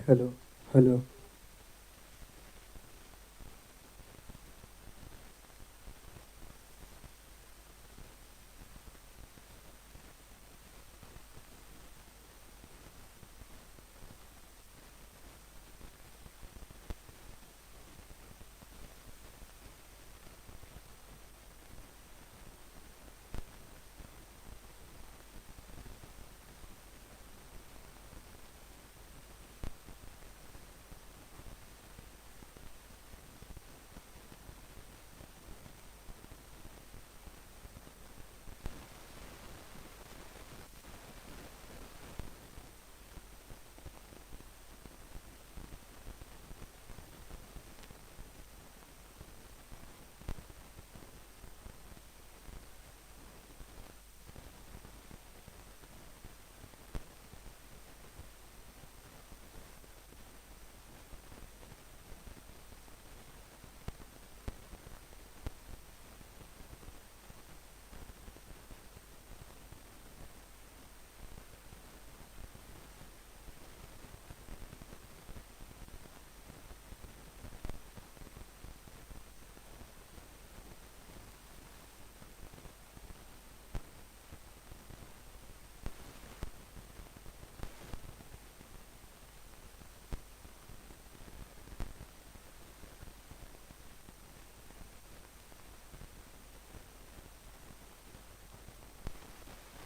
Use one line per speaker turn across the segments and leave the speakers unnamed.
Hello, hello.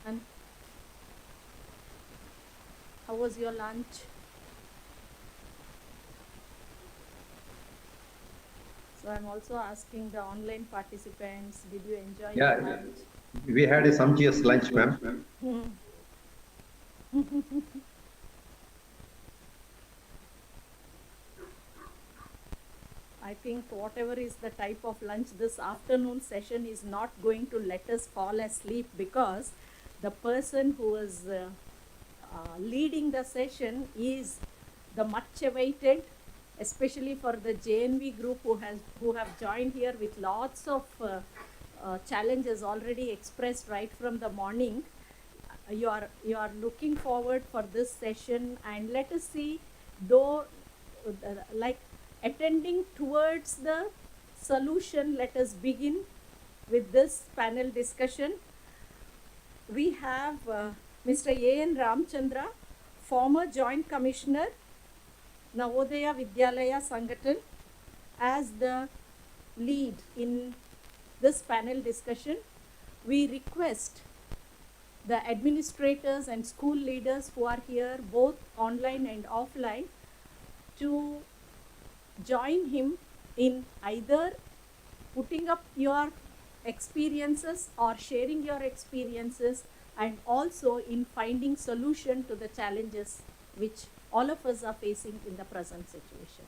And how was your lunch? So I'm also asking the online participants, did you enjoy your
Yeah,
lunch?
we had a sumptuous lunch, ma'am.
Hmm. I think whatever is the type of lunch, this afternoon session is not going to let us fall asleep, because the person who is leading the session is the much awaited, especially for the JNV group who have joined here with lots of challenges already expressed right from the morning. You are looking forward for this session, and let us see, though, like attending towards the solution. Let us begin with this panel discussion. We have Mr. A.N. Ramchandra, former Joint Commissioner, Navodaya Vidyalaya Sangathan, as the lead in this panel discussion. We request the administrators and school leaders who are here, both online and offline, to join him in either putting up your experiences or sharing your experiences, and also in finding solution to the challenges which all of us are facing in the present situation.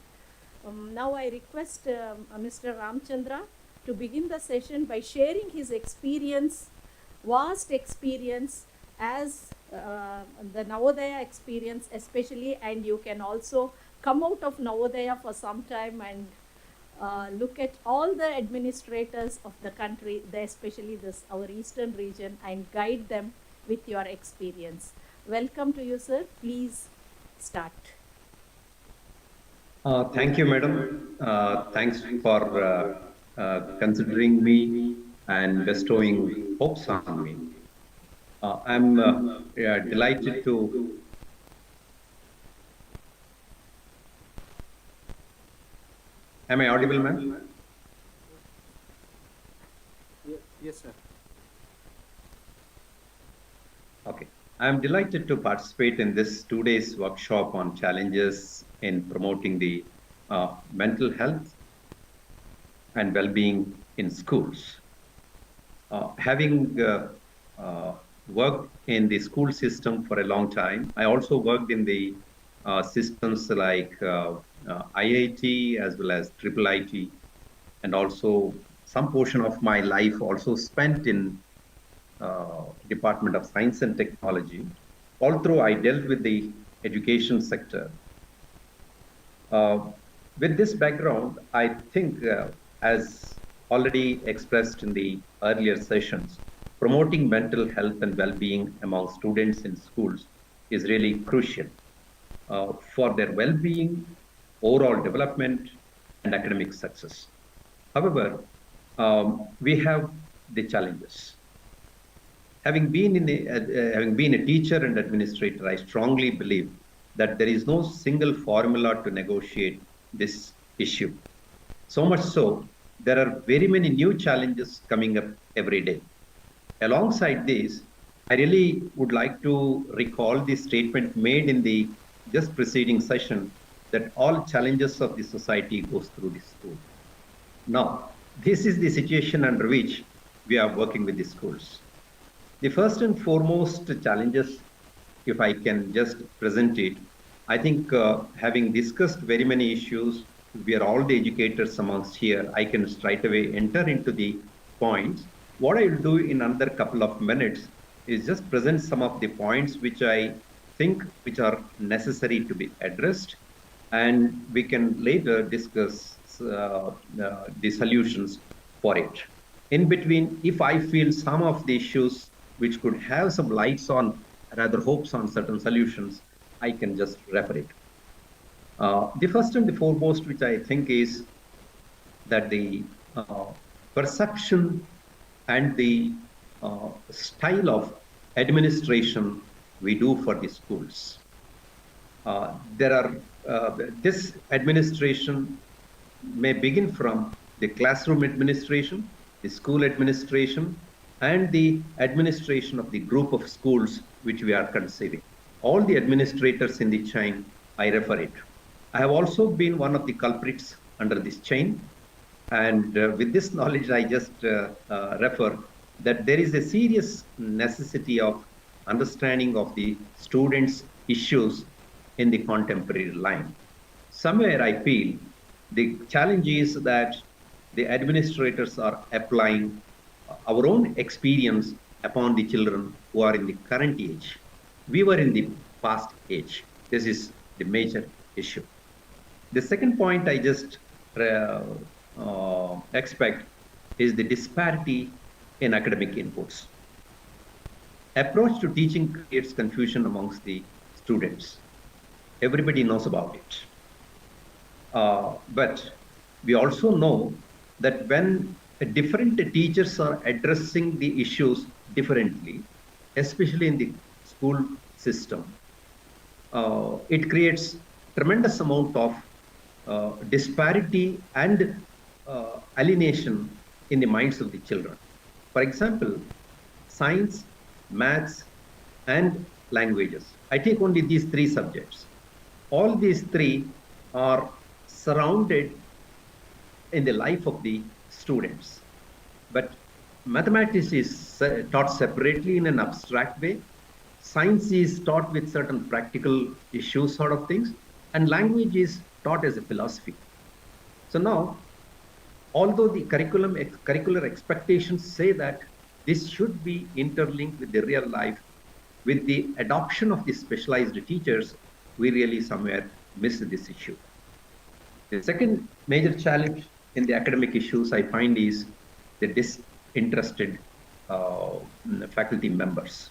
Now I request Mr. Ramchandra to begin the session by sharing his experience, vast experience, as the Navodaya experience especially, and you can also come out of Navodaya for some time and look at all the administrators of the country, especially this our eastern region, and guide them with your experience. Welcome to you, sir. Please start.
Thank you, madam. Thanks for considering me and bestowing hopes on me. I'm yeah, delighted to. Am I audible, ma'am?
Yes, sir.
Okay. I'm delighted to participate in this 2 days workshop on challenges in promoting the mental health and well-being in schools. Having worked in the school system for a long time, I also worked in the systems like IIT as well as Triple IT, and also some portion of my life also spent in Department of Science and Technology. Although I dealt with the education sector, uh, with this background, I think, as already expressed in the earlier sessions, promoting mental health and well being among students in schools is really crucial. for their well-being, overall development, and academic success. However, we have the challenges. Having been a teacher and administrator, I strongly believe that there is no single formula to negotiate this issue. So much so, there are very many new challenges coming up every day. Alongside this, I really would like to recall the statement made in the just preceding session that all challenges of the society goes through the school. Now, this is the situation under which we are working with the schools. The first and foremost challenges, if I can just present it, I think having discussed very many issues, we are all the educators amongst here. I can straight away enter into the points. What I will do in another couple of minutes is just present some of the points which I think which are necessary to be addressed, and we can later discuss the solutions for it. In between, if I feel some of the issues which could have some lights on, rather hopes on certain solutions, I can just refer it. The first and the foremost, which I think is that the perception and the style of administration we do for the schools. There are this administration may begin from the classroom administration, the school administration, and the administration of the group of schools which we are conceiving. All the administrators in the chain, I refer it. I have also been one of the culprits under this chain. And with this knowledge, I just refer that there is a serious necessity of understanding of the students' issues in the contemporary line. Somewhere I feel the challenge is that the administrators are applying our own experience upon the children who are in the current age. We were in the past age. This is the major issue. The second point I just expect is the disparity in academic inputs. Approach to teaching creates confusion amongst the students. Everybody knows about it. But we also know that when different teachers are addressing the issues differently, especially in the school system, it creates tremendous amount of disparity and alienation in the minds of the children. For example, science, maths, and languages. I take only these three subjects. All these three are surrounded in the life of the students. But mathematics is taught separately in an abstract way. Science is taught with certain practical issues sort of things. And language is taught as a philosophy. So now, although the curricular expectations say that this should be interlinked with the real life, with the adoption of the specialized teachers, we really somewhere miss this issue. The second major challenge in the academic issues I find is the disinterested faculty members.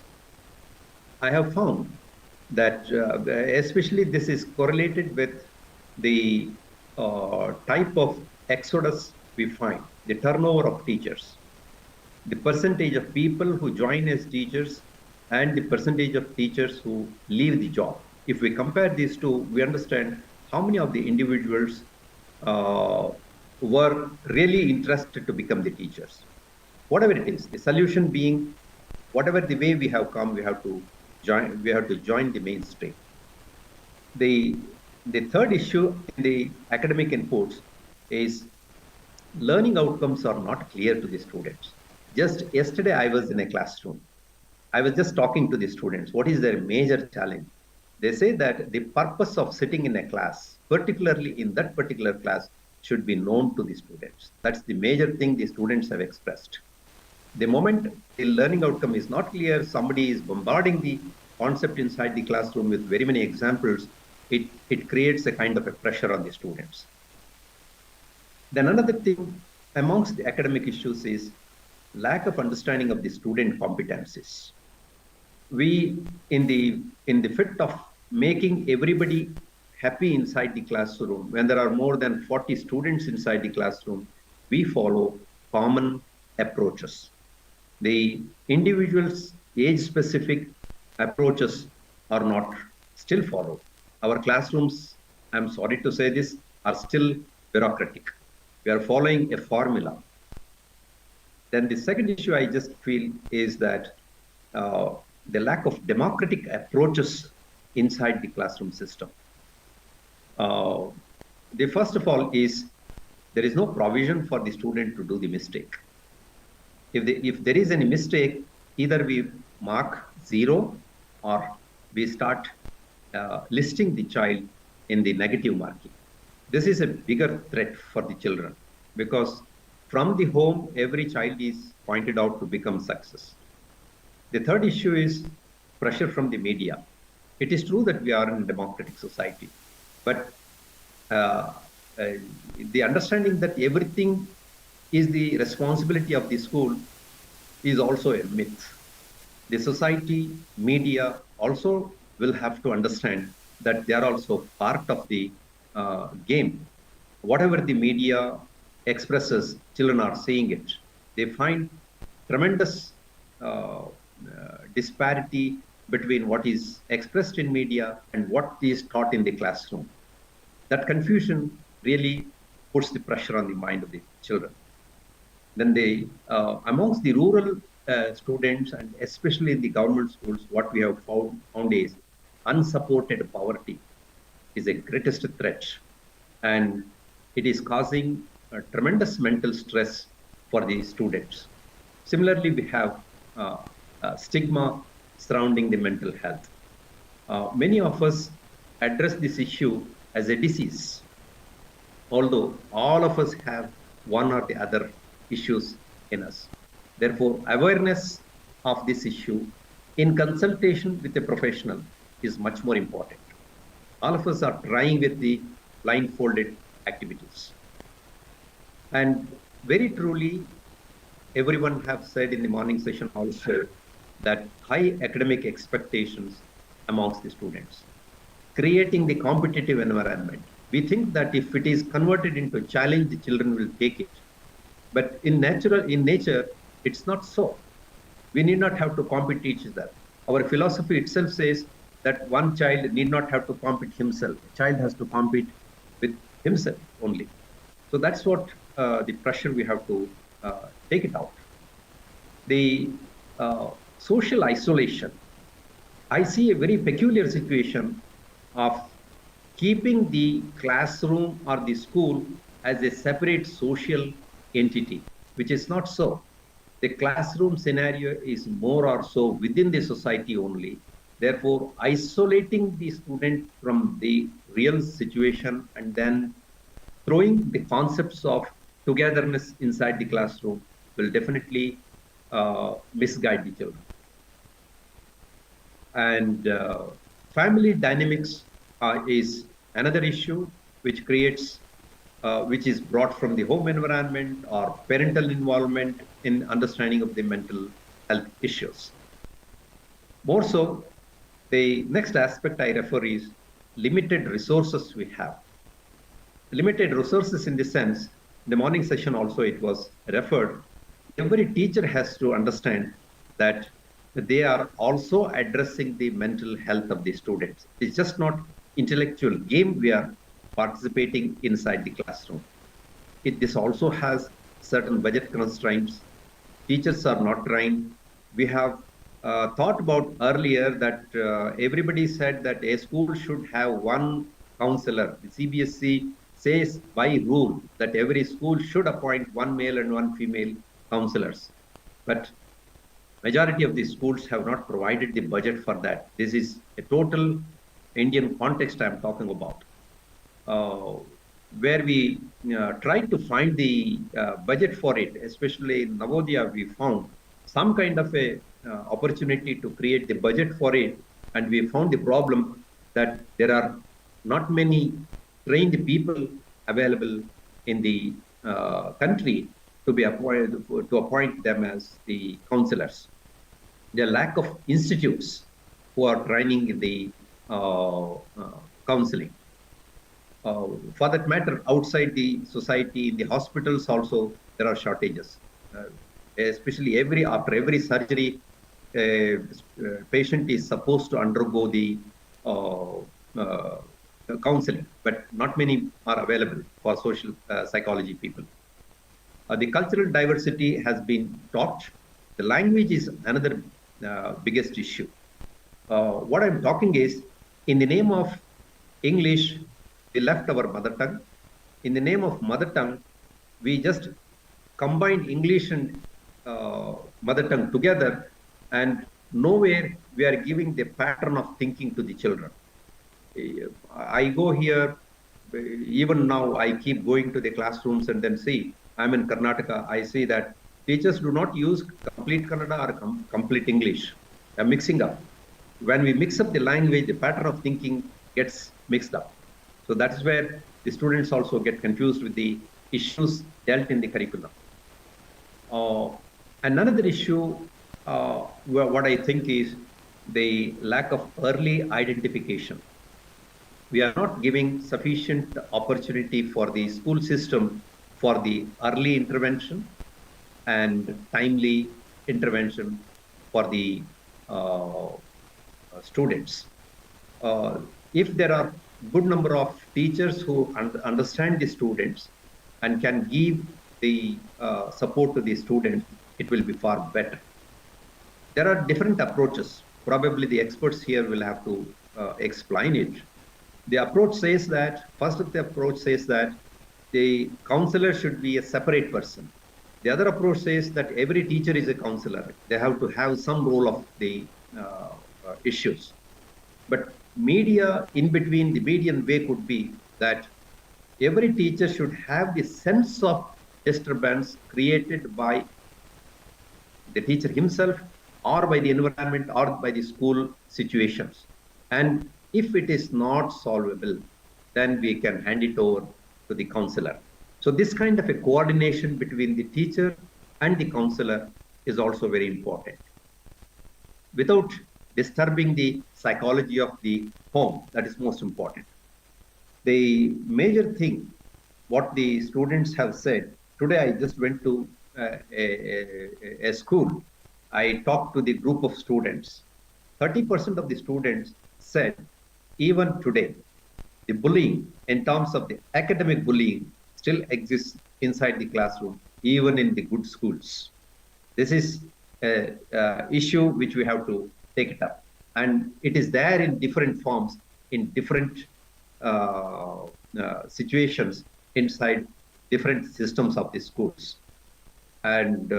I have found that especially this is correlated with the type of exodus we find, the turnover of teachers, the percentage of people who join as teachers, and the percentage of teachers who leave the job. If we compare these two, we understand how many of the individuals were really interested to become the teachers. Whatever it is, the solution being, whatever the way we have come, we have to join the mainstream. The third issue in the academic inputs is learning outcomes are not clear to the students. Just yesterday, I was in a classroom. I was just talking to the students. What is their major challenge? They say that the purpose of sitting in a class, particularly in that particular class, should be known to the students. That's the major thing the students have expressed. The moment the learning outcome is not clear, somebody is bombarding the concept inside the classroom with very many examples, it creates a kind of a pressure on the students. Then another thing amongst the academic issues is lack of understanding of the student competencies. We, in the fit of making everybody happy inside the classroom. When there are more than 40 students inside the classroom, we follow common approaches. The individual's age-specific approaches are not still followed. Our classrooms, I'm sorry to say this, are still bureaucratic. We are following a formula. Then the second issue I just feel is that the lack of democratic approaches inside the classroom system. Uh, the first of all is there is no provision for the student to do the mistake. If there is any mistake, either we mark zero or we start listing the child in the negative marking. This is a bigger threat for the children because from the home, every child is pointed out to become success. The third issue is pressure from the media. It is true that we are in a democratic society, but uh, uh, the understanding that everything is the responsibility of the school is also a myth. The society, media also will have to understand that they are also part of the game. Whatever the media expresses, children are seeing it. They find tremendous disparity between what is expressed in media and what is taught in the classroom. That confusion really puts the pressure on the mind of the children. Then they, amongst the rural students and especially in the government schools, what we have found is unsupported poverty is a greatest threat, and it is causing tremendous mental stress for the students. Similarly, we have stigma surrounding the mental health. Many of us address this issue as a disease, although all of us have one or the other issues in us. Therefore, awareness of this issue in consultation with a professional is much more important. All of us are trying with the blindfolded activities. And very truly, everyone have said in the morning session also that high academic expectations amongst the students, creating the competitive environment. We think that if it is converted into challenge, the children will take it. But in nature, it's not so. We need not have to compete each other. Our philosophy itself says that one child need not have to compete himself. A child has to compete with himself only. So that's what the pressure we have to take it out. The social isolation. I see a very peculiar situation of keeping the classroom or the school as a separate social entity, which is not so. The classroom scenario is more or so within the society only. Therefore, isolating the student from the real situation and then throwing the concepts of togetherness inside the classroom will definitely misguide the children. And family dynamics is another issue which creates, which is brought from the home environment or parental involvement in understanding of the mental health issues. More so, the next aspect I refer is limited resources we have. Limited resources in the sense, the morning session also it was referred, every teacher has to understand that they are also addressing the mental health of the students. It's just not intellectual game we are participating inside the classroom. This also has certain budget constraints. Teachers are not trained. We have thought about earlier that everybody said that a school should have one counselor. The CBSE says by rule that every school should appoint one male and one female counselors. But majority of the schools have not provided the budget for that. This is a total Indian context I'm talking about, where we tried to find the budget for it, especially in Navodaya, we found some kind of a opportunity to create the budget for it. And we found the problem that there are not many trained people available in the country to be appointed, to appoint them as the counselors. The lack of institutes who are training the counseling. For that matter, outside the society, in the hospitals also, there are shortages. Especially after every surgery, patient is supposed to undergo the uh, uh, counseling, but not many are available for social psychology people. The cultural diversity has been taught. The language is another biggest issue. What I'm talking is, in the name of English, we left our mother tongue. In the name of mother tongue, we just combined English and mother tongue together, and nowhere we are giving the pattern of thinking to the children. I go here, even now, I keep going to the classrooms and then see, I'm in Karnataka, I see that teachers do not use complete Kannada or complete English. They're mixing up. When we mix up the language, the pattern of thinking gets mixed up. So that's where the students also get confused with the issues dealt in the curriculum. Uh, and another issue, what I think is the lack of early identification. We are not giving sufficient opportunity for the school system for the early intervention and timely intervention for the uh, students. Uh, if there are good number of teachers who understand the students and can give the support to the students, it will be far better. There are different approaches. Probably the experts here will have to explain it. The approach says that, first of the approach says that the counselor should be a separate person. The other approach says that every teacher is a counselor. They have to have some role of the issues. But media in between, the median way could be that every teacher should have the sense of disturbance created by the teacher himself or by the environment or by the school situations. And if it is not solvable, then we can hand it over to the counselor. So this kind of a coordination between the teacher and the counselor is also very important. Without disturbing the psychology of the home, that is most important. The major thing, what the students have said, today I just went to a school. I talked to the group of students. 30% of the students said, even today, the bullying in terms of the academic bullying still exists inside the classroom, even in the good schools. This is a issue which we have to take it up. And it is there in different forms, in different situations inside different systems of the schools. And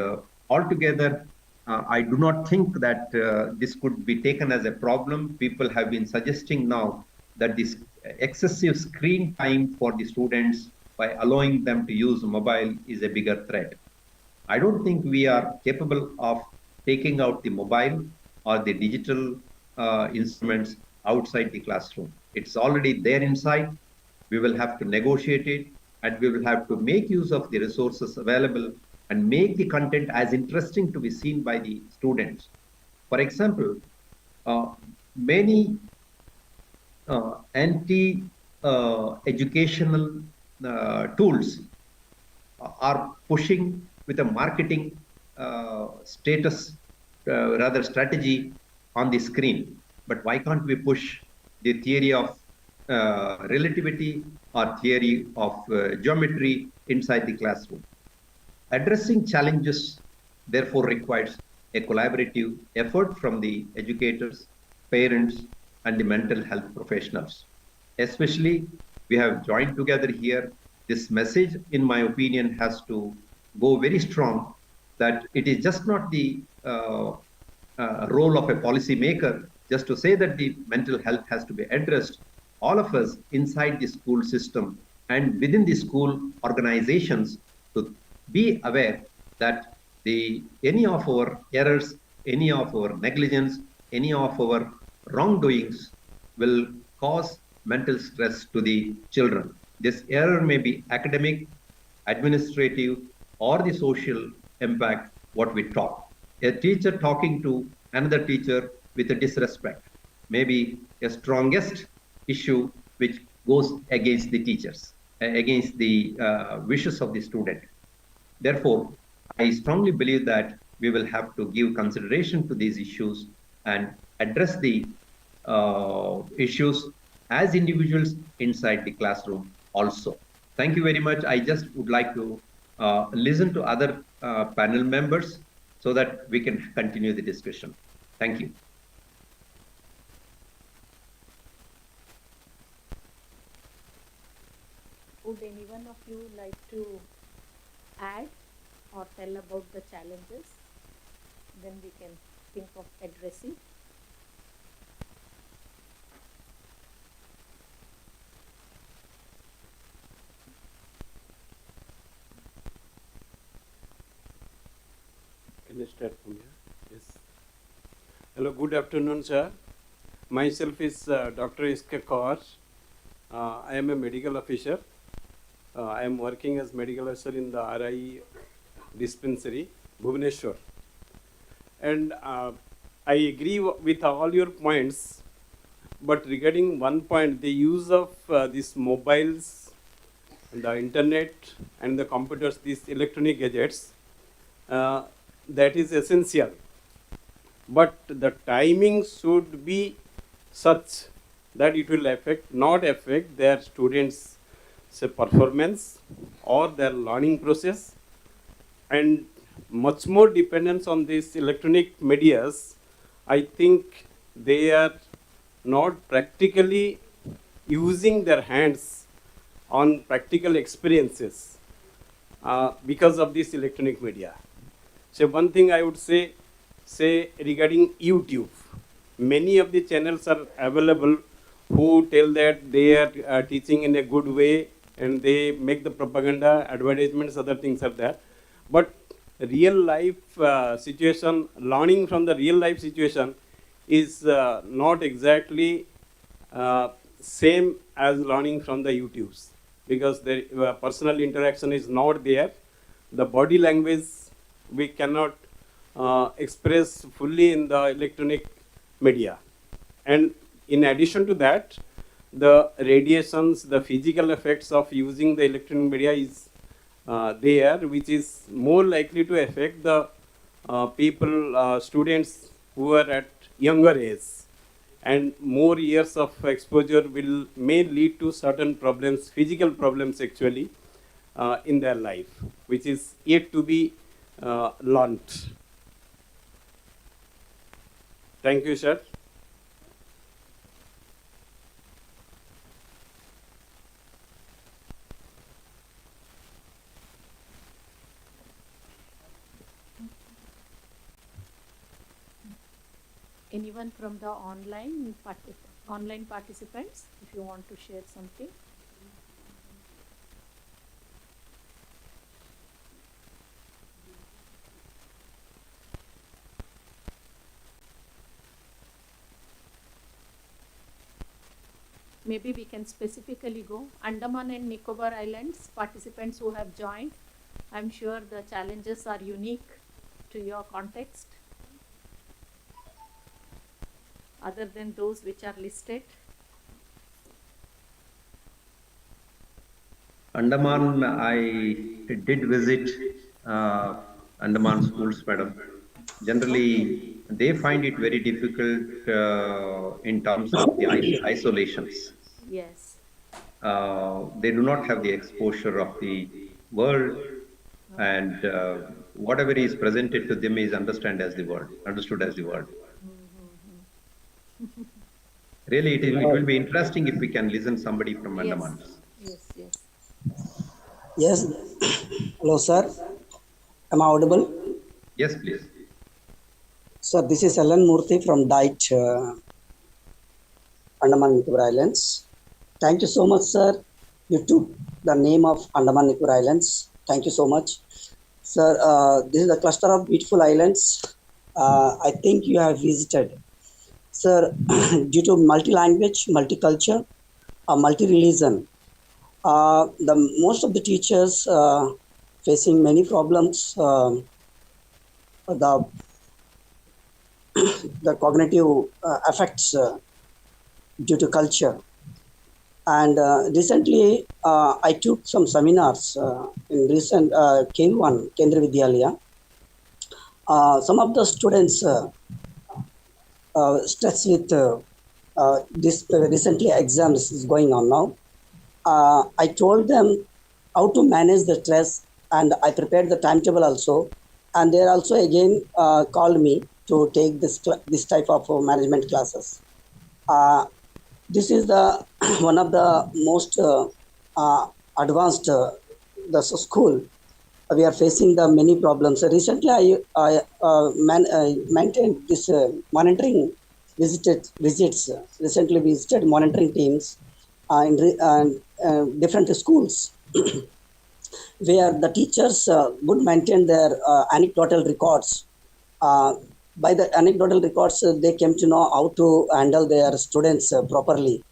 altogether, I do not think that this could be taken as a problem. People have been suggesting now that this excessive screen time for the students by allowing them to use mobile is a bigger threat. I don't think we are capable of taking out the mobile or the digital instruments outside the classroom. It's already there inside. We will have to negotiate it, and we will have to make use of the resources available and make the content as interesting to be seen by the students. For example, many anti-educational tools are pushing with a marketing status, rather strategy on the screen. But why can't we push the theory of relativity or theory of geometry inside the classroom? Addressing challenges, therefore, requires a collaborative effort from the educators, parents, and the mental health professionals. Especially, we have joined together here. This message, in my opinion, has to go very strong that it is just not the role of a policy maker just to say that the mental health has to be addressed. All of us inside the school system and within the school organizations to be aware that any of our errors, any of our negligence, any of our wrongdoings will cause mental stress to the children. This error may be academic, administrative, or the social impact what we talk. A teacher talking to another teacher with a disrespect, maybe a strongest issue which goes against the teachers, against the wishes of the student. Therefore, I strongly believe that we will have to give consideration to these issues and address the issues as individuals inside the classroom also. Thank you very much. I just would like to listen to other panel members so that we can continue the discussion. Thank you.
Would any one of you like to add or tell about the challenges? Then we can think of addressing.
Can I start from here? Yes. Hello, good afternoon, sir. Myself is Dr. S.K. Kaur. I am a medical officer. I am working as medical officer in the RI dispensary, Bhubaneswar. And I agree with all your points, but regarding one point, the use of these mobiles, the internet, and the computers, these electronic gadgets, that is essential. But the timing should be such that it will not affect their students' say, performance or their learning process, and much more dependence on these electronic medias. I think they are not practically using their hands on practical experiences because of this electronic media. So one thing I would say regarding YouTube, many of the channels are available who tell that they are teaching in a good way and they make the propaganda, advertisements, other things are there. But real life situation, learning from the real life situation is not exactly same as learning from the YouTubes, because the personal interaction is not there. The body language we cannot express fully in the electronic media. And in addition to that, the radiations, the physical effects of using the electronic media is there, which is more likely to affect the people, students who are at younger age. And more years of exposure may lead to certain problems, physical problems actually, in their life, which is yet to be learnt. Thank you, sir.
Anyone from the online participants, if you want to share something? Maybe we can specifically go Andaman and Nicobar Islands participants who have joined. I'm sure the challenges are unique to your context, other than those which are listed.
Andaman, I did visit Andaman schools, madam. Generally, they find it very difficult in terms of the isolations.
Yes.
They do not have the exposure of the world, and whatever is presented to them is understood as the world. Really, it will be interesting if we can listen somebody from Andaman.
Yes.
Yes. Hello, sir. Am I audible?
Yes, please.
Sir, this is Ellen Murthy from DITE, Andaman Nicobar Islands. Thank you so much, sir. You took the name of Andaman Nicobar Islands. Thank you so much. Sir, this is a cluster of beautiful islands. I think you have visited. Sir, due to multi-language, multiculture, multi-religion, most of the teachers facing many problems. The cognitive effects due to culture. And recently, I took some seminars in recent K1, Kendra Vidyalaya. Some of the students stress with this recently exams is going on now. I told them how to manage the stress, and I prepared the timetable also. And they also again called me to take this type of management classes. Uh, this is the one of the most advanced school. We are facing the many problems. Recently, I maintained this visits. Recently visited monitoring teams in different schools where the teachers would maintain their anecdotal records. Uh, by the anecdotal records, they came to know how to handle their students properly,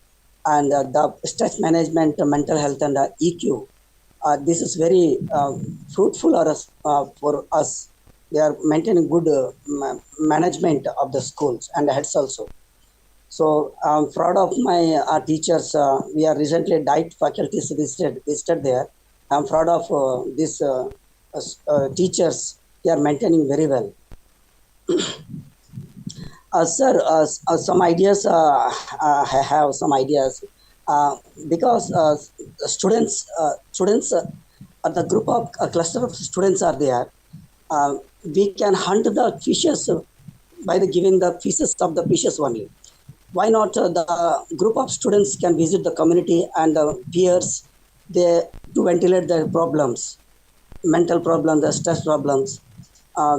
and the stress management, mental health, and EQ. This is very fruitful for us. They are maintaining good management of the schools and heads also. So I'm proud of my teachers. We are recently diet faculties visited there. I'm proud of these teachers. They are maintaining very well. Sir, some ideas. I have some ideas because students, the group of a cluster of students are there. We can hunt the fishes by the giving the pieces of the fishes only. Why not the group of students can visit the community and the peers they to ventilate their problems, mental problems, the stress problems.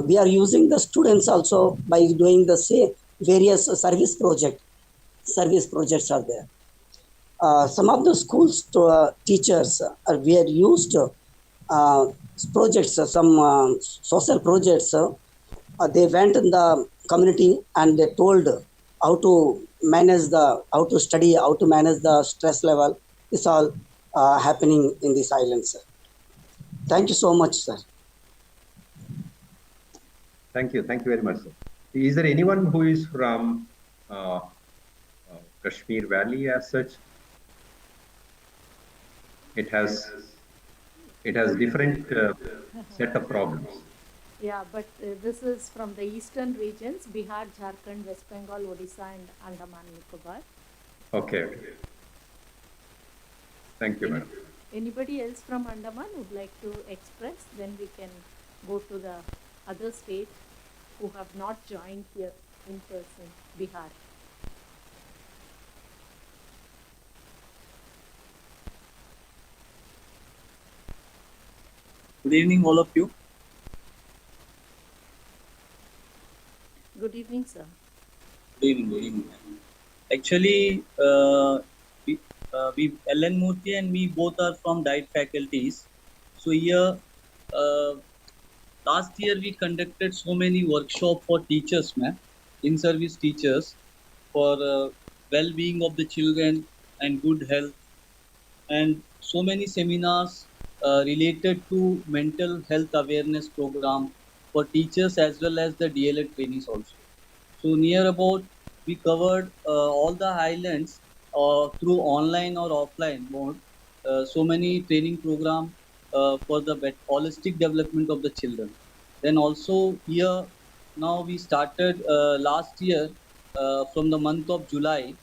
We are using the students also by doing the say various service projects are there. Some of the schools teachers we are used uh, projects, some social projects. They went in the community and they told how to how to study, how to manage the stress level. It's all happening in these islands, sir. Thank you so much, sir.
Thank you. Thank you very much, sir. Is there anyone who is from uh, Kashmir Valley as such? It has different set of problems.
Yeah, but this is from the eastern regions: Bihar, Jharkhand, West Bengal, Odisha, and Andaman Nicobar.
Okay. Okay. Thank you, madam.
Anybody else from Andaman would like to express? Then we can go to the other state who have not joined here in person, Bihar.
Good evening, all of you.
Good evening, sir.
Good evening, good evening. Actually, we Ellen Murthy and me both are from diet faculties. So here, last year we conducted so many workshops for teachers, ma'am, in-service teachers, for well-being of the children and good health, and so many seminars related to mental health awareness program for teachers as well as the DLA trainees also. So near about we covered all the islands through online or offline mode. So many training program for the holistic development of the children. Then also here now we started last year from the month of July.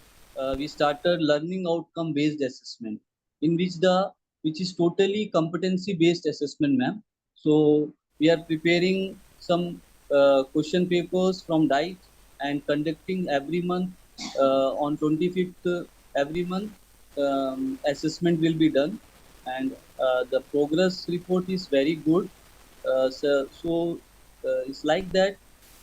We started learning outcome based assessment in which is totally competency based assessment, ma'am. So we are preparing some question papers from DITE and conducting every month on 25th every month assessment will be done, and the progress report is very good. It's like that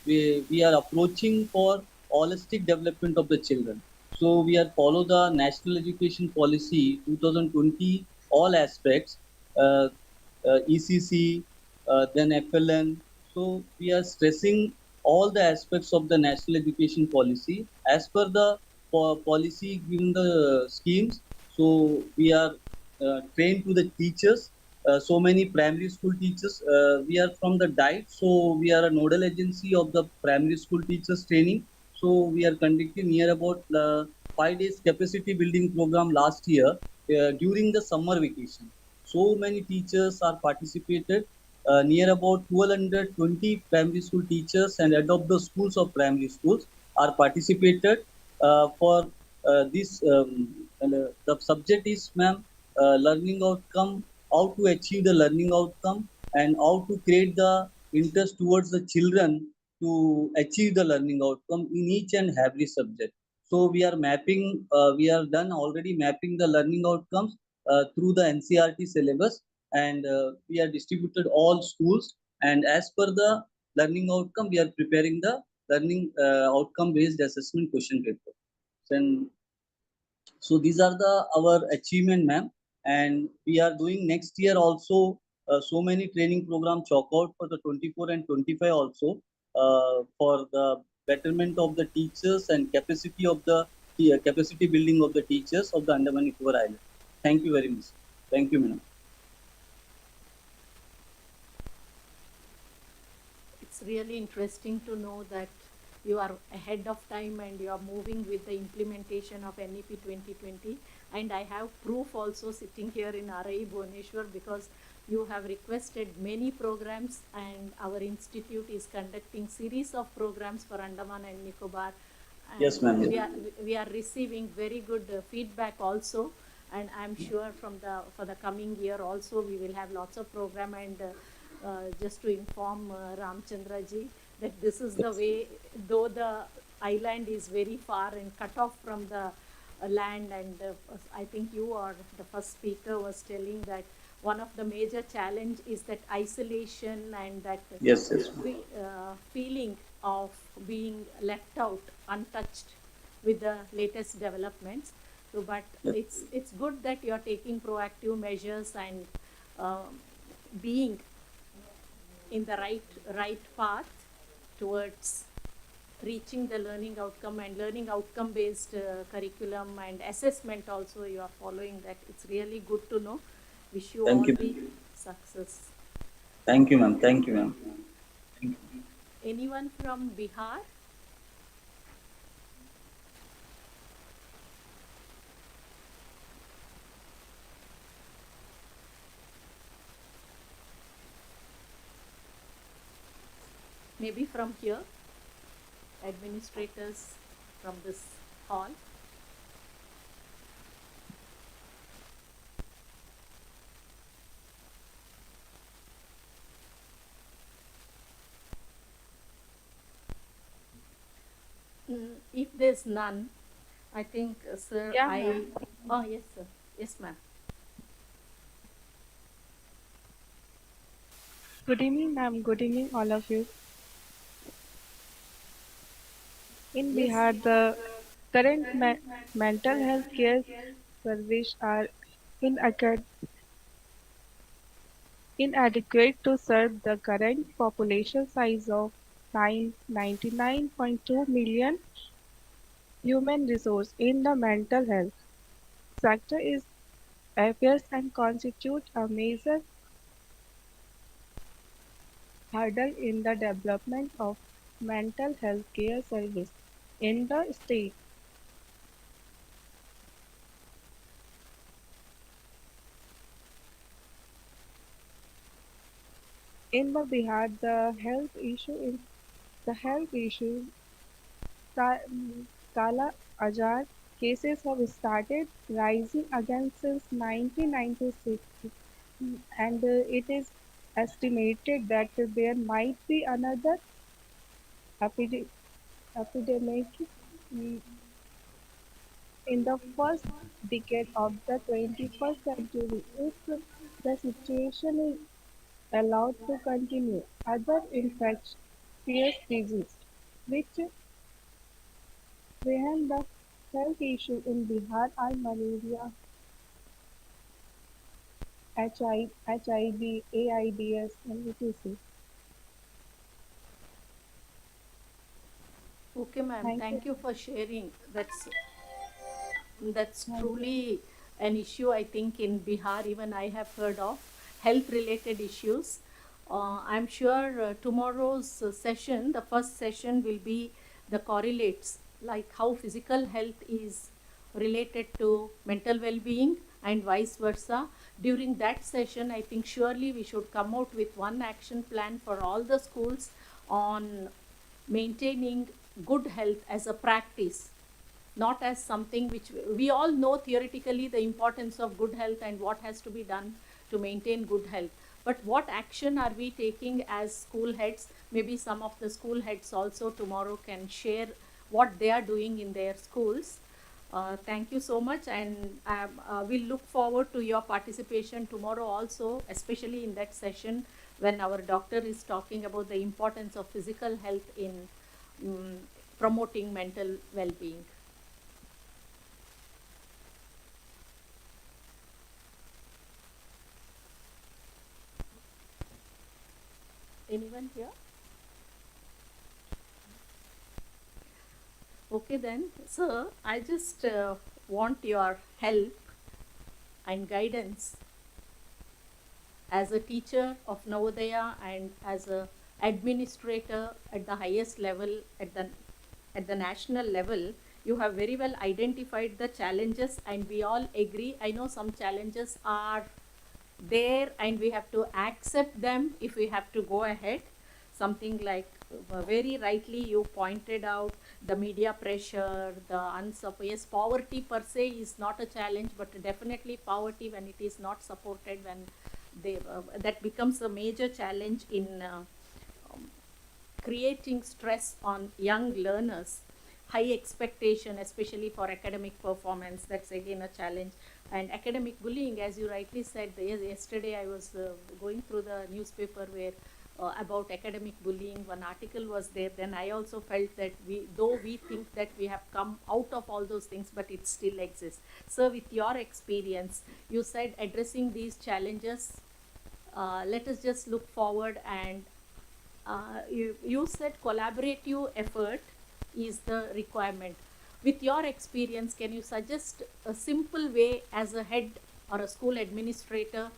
we are approaching for holistic development of the children. So we are follow the national education policy 2020 all aspects, uh, ECC, then FLN. So we are stressing all the aspects of the national education policy as per the policy given the schemes. So we are trained to the teachers. So many primary school teachers. We are from the DITE, so we are a nodal agency of the primary school teachers training. So we are conducting near about 5 days capacity building program last year during the summer vacation. So many teachers are participated. Near about 1220 primary school teachers and head of the schools of primary schools are participated for this. The subject is, ma'am, learning outcome, how to achieve the learning outcome, and how to create the interest towards the children to achieve the learning outcome in each and every subject. So we are mapping, we are done already mapping the learning outcomes through the NCRT syllabus, and we are distributed all schools. And as per the learning outcome, we are preparing the learning outcome based assessment question paper. Then, so these are the our achievement, ma'am. And we are doing next year also so many training program chalk out for the 24 and 25 also for the betterment of the teachers and capacity of the capacity building of the teachers of the Andaman Nicobar Island. Thank you very much. Thank you, madam.
It's really interesting to know that you are ahead of time and you are moving with the implementation of NEP 2020. And I have proof also sitting here in RI Bhubaneswar, because you have requested many programs and our institute is conducting series of programs for Andaman and Nicobar. And
Yes, ma'am.
we are receiving very good feedback also, and I'm sure for the coming year also we will have lots of program. And just to inform Ramchandra ji that this is the way, though the island is very far and cut off from the land, and I think you or the first speaker was telling that one of the major challenge is that isolation and that
Yes, yes.
feeling of being left out, untouched with the latest developments. So, but it's good that you're taking proactive measures and being in the right path towards reaching the learning outcome, and learning outcome based curriculum and assessment also you are following that. It's really good to know. Wish you
Thank
all
you.
the success.
Thank you, ma'am. Thank you, ma'am.
Anyone from Bihar? Maybe from here, administrators from this hall. If there's none, I think, sir,
Yeah, ma'am.
oh, yes, sir. Yes, ma'am.
Good evening, ma'am. Good evening, all of you. In
Yes.
Bihar, the current mental health care services are inadequate, inadequate to serve the current population size of 99.2 million. Human resource in the mental health sector is appears and constitute a major hurdle in the development of mental health care service in the state. In the Bihar, the health issue Ka- Kala Azar cases have started rising again since 1996, and it is estimated that there might be another epide- epidemic mm, in the first decade of the 21st century if the situation is allowed to continue. Other infectious diseases which behind the health issue in Bihar are malaria, HIV, AIDS, and etc.
Okay, ma'am.
Thank you.
Thank you for sharing. That's
Thank you.
truly an issue, I think, in Bihar. Even I have heard of health related issues. I'm sure tomorrow's session, the first session, will be the correlates, like how physical health is related to mental well-being and vice versa. During that session, I think surely we should come out with one action plan for all the schools on maintaining good health as a practice, not as something which we all know theoretically the importance of good health and what has to be done to maintain good health. But what action are we taking as school heads? Maybe some of the school heads also tomorrow can share what they are doing in their schools. Thank you so much, and we'll look forward to your participation tomorrow also, especially in that session when our doctor is talking about the importance of physical health in promoting mental well-being. Anyone here? Okay then, sir, I just want your help and guidance as a teacher of Navodaya and as a administrator at the highest level, at the national level. You have very well identified the challenges, and we all agree. I know some challenges are there and we have to accept them if we have to go ahead. Something like very rightly you pointed out the media pressure, yes, poverty per se is not a challenge, but definitely poverty when it is not supported, when that becomes a major challenge in creating stress on young learners. High expectation, especially for academic performance, that's again a challenge. And academic bullying, as you rightly said, yesterday I was going through the newspaper where about academic bullying, one article was there. Then I also felt that though we think that we have come out of all those things, but it still exists. So with your experience, you said addressing these challenges, let us just look forward, and you said collaborative effort is the requirement. With your experience, can you suggest a simple way as a head or a school administrator,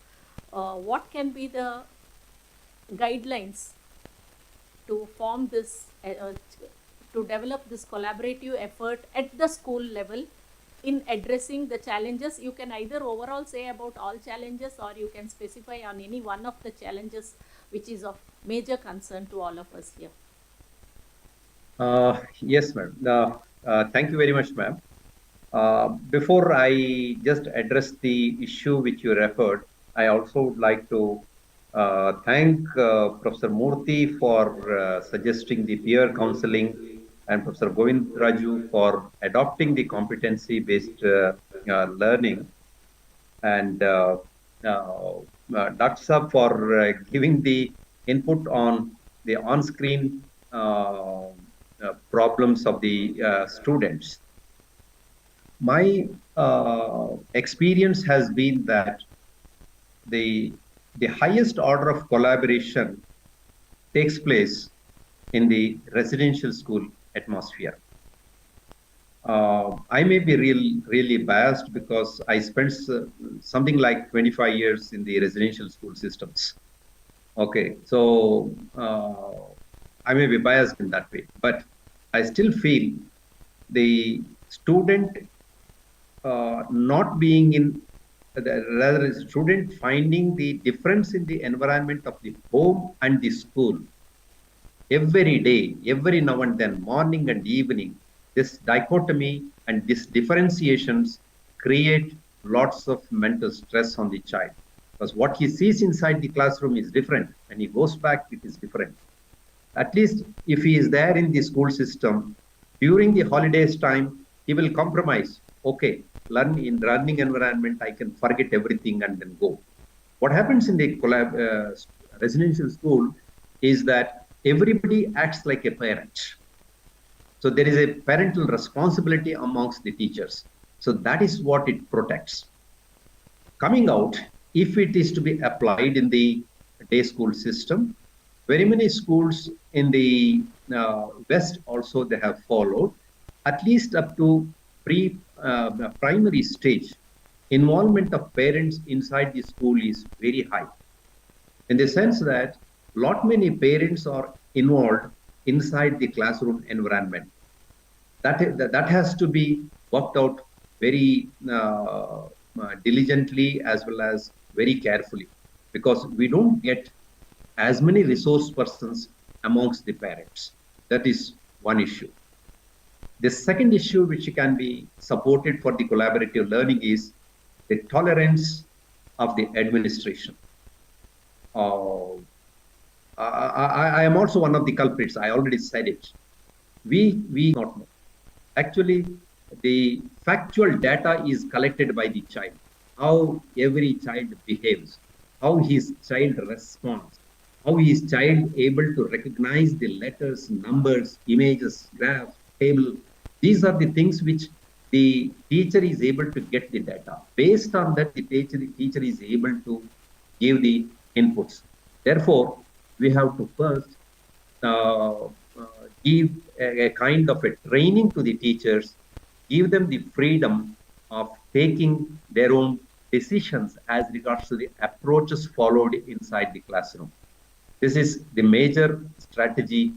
what can be the guidelines to form this, to develop this collaborative effort at the school level in addressing the challenges? You can either overall say about all challenges, or you can specify on any one of the challenges which is of major concern to all of us here.
Yes, ma'am. Thank you very much, ma'am. Before I just address the issue which you referred, I also would like to thank Professor Murthy for suggesting the peer counseling, and Professor Govind Raju for adopting the competency-based learning, and Dr. Saab for giving the input on the on-screen problems of the students. My experience has been that the highest order of collaboration takes place in the residential school atmosphere. I may be really biased because I spent something like 25 years in the residential school systems. Okay, so I may be biased in that way, but I still feel the student not being in, rather a student finding the difference in the environment of the home and the school every day, every now and then, morning and evening. This dichotomy and these differentiations create lots of mental stress on the child, because what he sees inside the classroom is different. When he goes back, it is different. At least if he is there in the school system, during the holidays time, he will compromise. Okay, in learning environment, I can forget everything and then go. What happens in the residential school is that everybody acts like a parent. So there is a parental responsibility amongst the teachers. So that is what it protects. Coming out, if it is to be applied in the day school system, very many schools in the West also they have followed, at least up to primary stage. Involvement of parents inside the school is very high, in the sense that lot many parents are involved inside the classroom environment. That has to be worked out very diligently as well as very carefully, because we don't get as many resource persons amongst the parents. That is one issue. The second issue which can be supported for the collaborative learning is the tolerance of the administration. Uh, I am also one of the culprits. I already said it. We not know. Actually, the factual data is collected by the child. How every child behaves, how his child responds, how his child able to recognize the letters, numbers, images, graph, table. These are the things which the teacher is able to get the data. Based on that, the teacher is able to give the inputs. Therefore, we have to first uh, give a kind of a training to the teachers, give them the freedom of taking their own decisions as regards to the approaches followed inside the classroom. This is the major strategy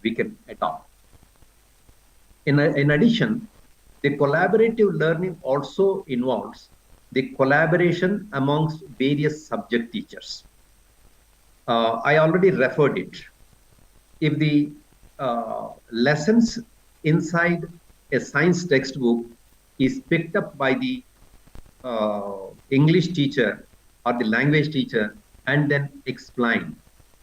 we can adopt. In addition, the collaborative learning also involves the collaboration amongst various subject teachers. I already referred it. If the lessons inside a science textbook is picked up by the English teacher or the language teacher and then explained,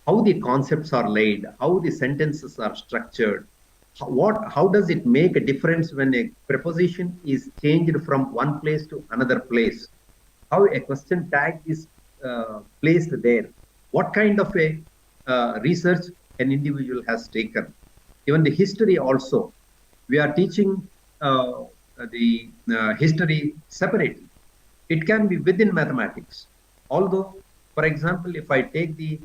how the concepts are laid, how the sentences are structured, how does it make a difference when a preposition is changed from one place to another place, how a question tag is placed there, what kind of a research an individual has taken. Even the history also, we are teaching the history separately. It can be within mathematics. Although, for example, if I take the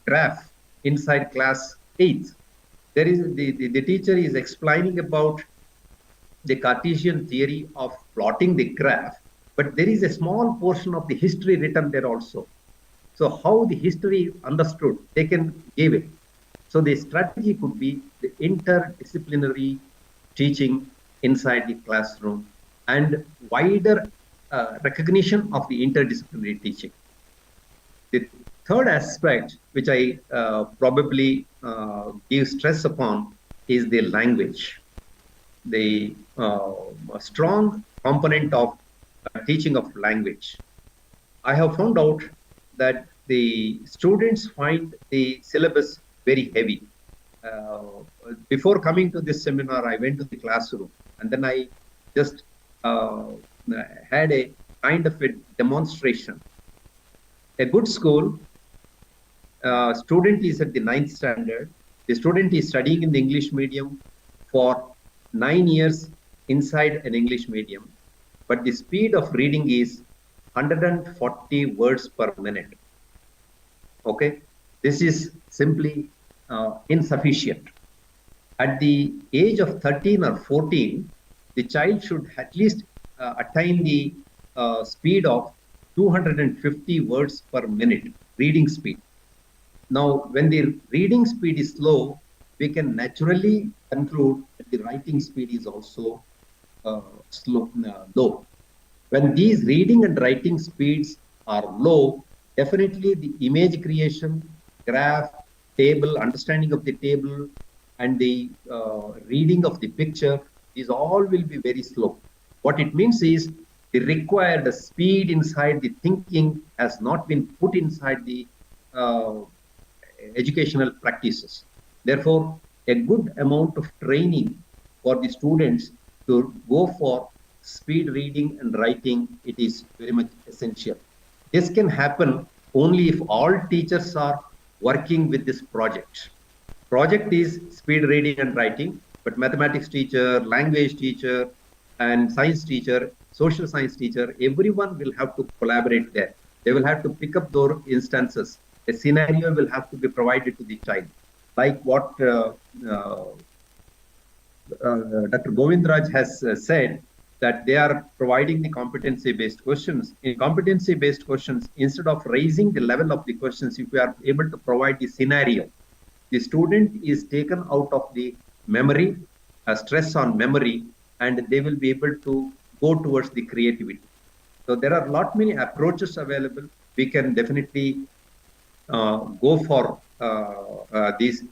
graph inside class 8th, there is the teacher is explaining about the Cartesian theory of plotting the graph, but there is a small portion of the history written there also. So how the history understood, they can give it. So the strategy could be the interdisciplinary teaching inside the classroom and wider recognition of the interdisciplinary teaching. The third aspect, which I probably give stress upon, is the language. The strong component of teaching of language. I have found out that the students find the syllabus very heavy. Before coming to this seminar, I went to the classroom and then I just had a kind of a demonstration. A good school, student is at the 9th standard. The student is studying in the English medium for 9 years inside an English medium, but the speed of reading is 140 words per minute. Okay, this is simply insufficient. At the age of 13 or 14, the child should at least attain the speed of 250 words per minute, reading speed. Now, when the reading speed is slow, we can naturally conclude that the writing speed is also low. When these reading and writing speeds are low, definitely the image creation, graph, table, understanding of the table, and the reading of the picture, these all will be very slow. What it means is the required speed inside the thinking has not been put inside the educational practices. Therefore, a good amount of training for the students to go for speed reading and writing, it is very much essential. This can happen only if all teachers are working with this project. Project is speed reading and writing, but mathematics teacher, language teacher, and science teacher, social science teacher, everyone will have to collaborate there. They will have to pick up those instances. A scenario will have to be provided to the child. Like what Dr. Govindraj has said, that they are providing the competency-based questions. In competency-based questions, instead of raising the level of the questions, if we are able to provide the scenario, the student is taken out of the memory stress on memory, and they will be able to go towards the creativity. So there are a lot many approaches available. We can definitely go for these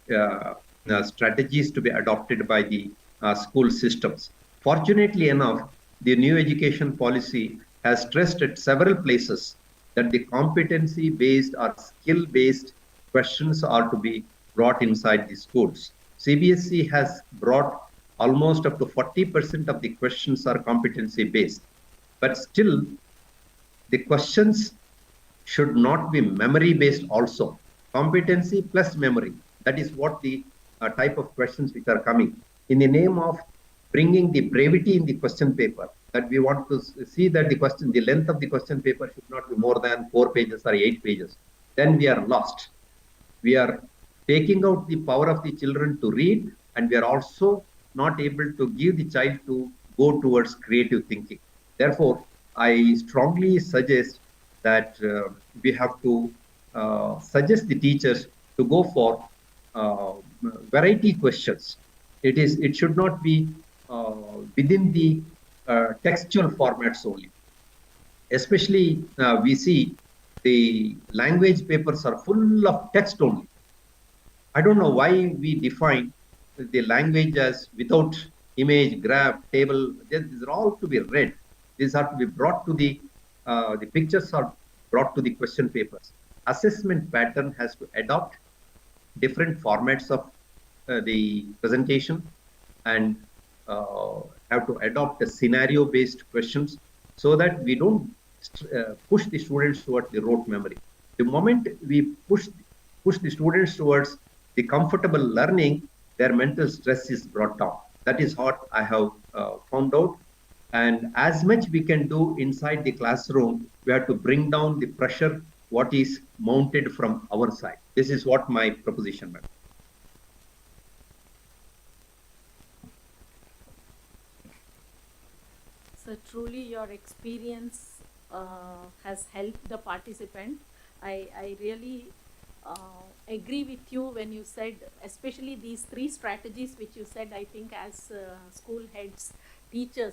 strategies to be adopted by the school systems. Fortunately enough, the new education policy has stressed at several places that the competency based or skill based questions are to be brought inside the schools. CBSE has brought almost up to 40% of the questions are competency based, but still the questions should not be memory based also. Competency plus memory. That is what the type of questions which are coming. In the name of bringing the brevity in the question paper, that we want to see that the length of the question paper should not be more than 4 pages or 8 pages. Then we are lost. We are taking out the power of the children to read, and we are also not able to give the child to go towards creative thinking. Therefore, I strongly suggest that we have to suggest the teachers to go for uh, variety questions. It should not be within the textual formats only. Especially we see the language papers are full of text only. I don't know why we define the language as without image, graph, table. These are all to be read. These are to be brought to the pictures are brought to the question papers. Assessment pattern has to adopt different formats of the presentation, and uh, have to adopt a scenario based questions so that we don't push the students towards the rote memory. The moment we push the students towards the comfortable learning, their mental stress is brought down. That is what I have found out. And as much we can do inside the classroom, we have to bring down the pressure what is mounted from our side. This is what my proposition, madam.
So truly your experience has helped the participant. I really agree with you when you said, especially these three strategies which you said, I think as school heads,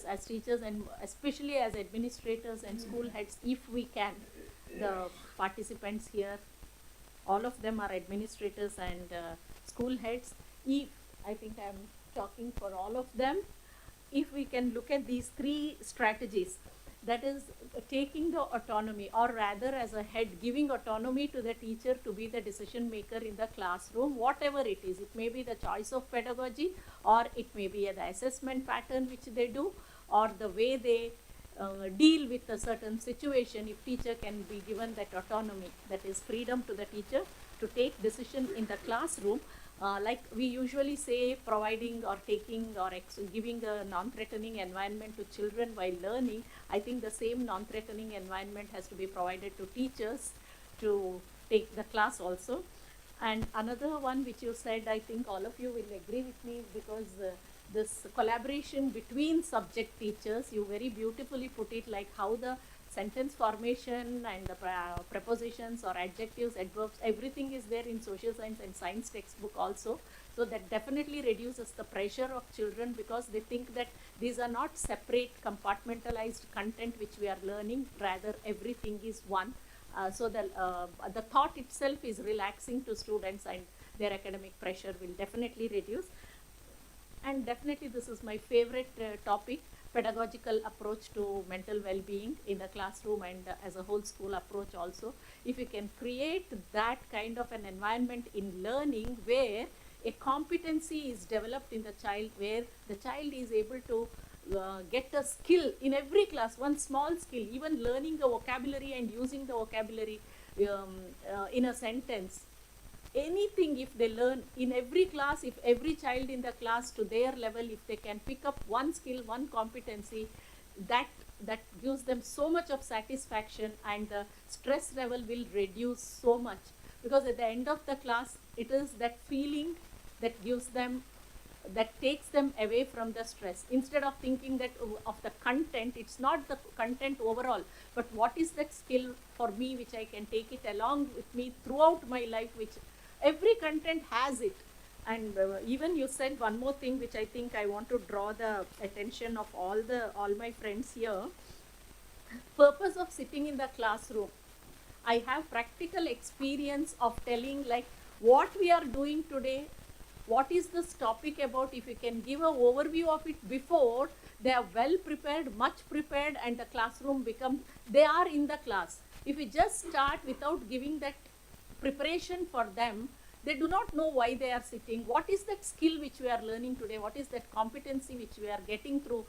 as teachers, and especially as administrators and school heads, if we can, the participants here, all of them are administrators and school heads. If I think I'm talking for all of them, if we can look at these three strategies, that is taking the autonomy, or rather as a head giving autonomy to the teacher to be the decision maker in the classroom, whatever it is. It may be the choice of pedagogy, or it may be the assessment pattern which they do, or the way they deal with a certain situation. If teacher can be given that autonomy, that is freedom to the teacher to take decision in the classroom, like we usually say, providing or taking or giving a non-threatening environment to children while learning. I think the same non-threatening environment has to be provided to teachers to take the class also. And another one which you said, I think all of you will agree with me, because this collaboration between subject teachers, you very beautifully put it, like how the sentence formation and the prepositions or adjectives, adverbs, everything is there in social science and science textbook also. So that definitely reduces the pressure of children, because they think that these are not separate compartmentalized content which we are learning, rather everything is one. So the thought itself is relaxing to students, and their academic pressure will definitely reduce. And definitely this is my favorite topic, pedagogical approach to mental well-being in the classroom, and as a whole school approach also. If you can create that kind of an environment in learning where a competency is developed in the child, where the child is able to get a skill in every class, one small skill, even learning the vocabulary and using the vocabulary in a sentence, anything. If they learn in every class, if every child in the class to their level, if they can pick up one skill, one competency, that gives them so much of satisfaction, and the stress level will reduce so much, because at the end of the class, it is that feeling that gives them, that takes them away from the stress. Instead of thinking that of the content, it's not the content overall, but what is that skill for me which I can take it along with me throughout my life, which every content has it. And even you said one more thing, which I think I want to draw the attention of all my friends here. Purpose of sitting in the classroom. I have practical experience of telling like what we are doing today, what is this topic about. If you can give an overview of it before, they are well prepared, much prepared, and the classroom becomes, they are in the class. If we just start without giving that preparation for them, they do not know why they are sitting. What is that skill which we are learning today? What is that competency which we are getting through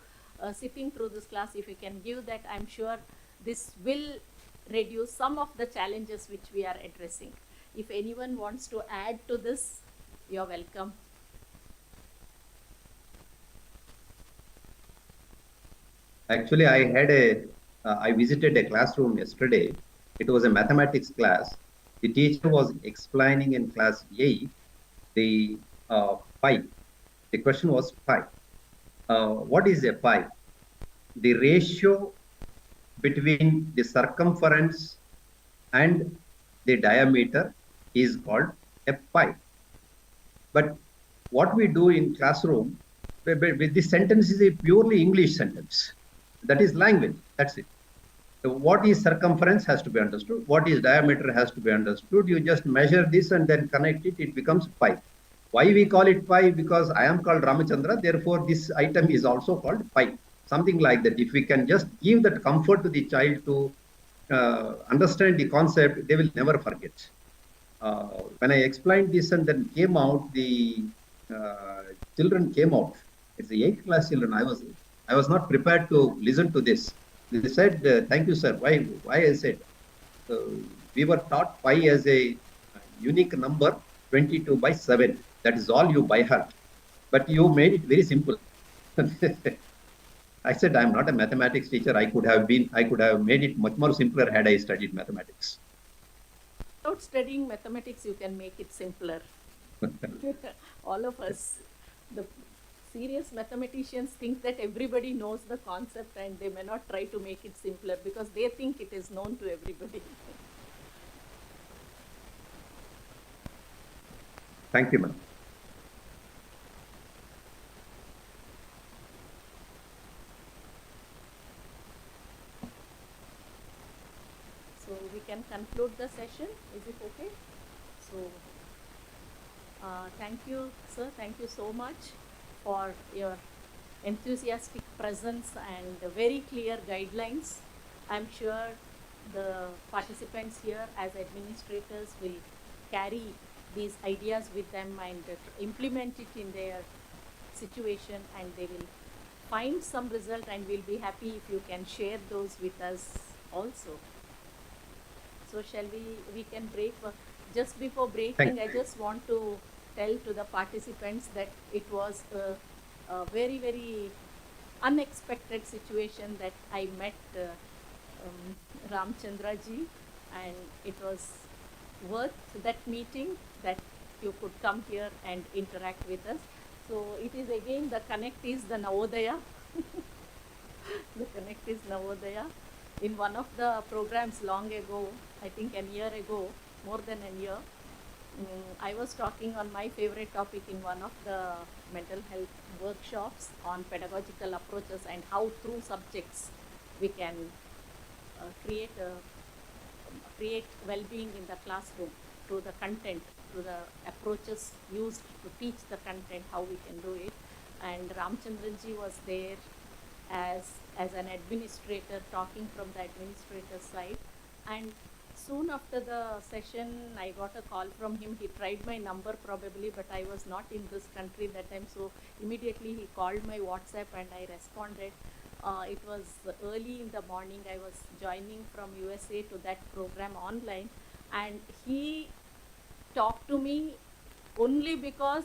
sitting through this class? If we can give that, I'm sure this will reduce some of the challenges which we are addressing. If anyone wants to add to this, you're welcome.
Actually, I visited a classroom yesterday. It was a mathematics class. The teacher was explaining in class 8 the pi. The question was pi. What is a pi? The ratio between the circumference and the diameter is called a pi. But what we do in classroom, this sentence is a purely English sentence. That is language. That's it. So what is circumference has to be understood. What is diameter has to be understood. You just measure this and then connect it. It becomes pi. Why we call it pi? Because I am called Ramachandra. Therefore, this item is also called pi. Something like that. If we can just give that comfort to the child to understand the concept, they will never forget. When I explained this and then came out, the children came out. It's the 8th class children. I was not prepared to listen to this. They said, "Thank you, sir." Why I said, we were taught pi as a unique number, 22 by 7. That is all you by heart. But you made it very simple. I said, I'm not a mathematics teacher. I could have made it much more simpler had I studied mathematics.
Without studying mathematics, you can make it simpler. All of us, the serious mathematicians, think that everybody knows the concept and they may not try to make it simpler because they think it is known to everybody.
Thank you, ma'am.
So we can conclude the session. Is it okay? So thank you, sir. Thank you so much for your enthusiastic presence and very clear guidelines. I'm sure the participants here as administrators will carry these ideas with them and implement it in their situation, and they will find some result, and we'll be happy if you can share those with us also. So shall we can break. Just before breaking, I just want to tell to the participants that it was a very, very unexpected situation that I met Ramchandra ji, and it was worth that meeting that you could come here and interact with us. So it is again, the connect is the Navodaya. The connect is Navodaya. In one of the programs long ago, I think a year ago, more than a year, I was talking on my favorite topic in one of the mental health workshops on pedagogical approaches and how through subjects we can create well-being in the classroom through the content, through the approaches used to teach the content, how we can do it. And Ramchandranji was there as an administrator, talking from the administrator side. And soon after the session, I got a call from him. He tried my number probably, but I was not in this country that time. So immediately he called my WhatsApp and I responded. It was early in the morning. I was joining from USA to that program online, and he talked to me only because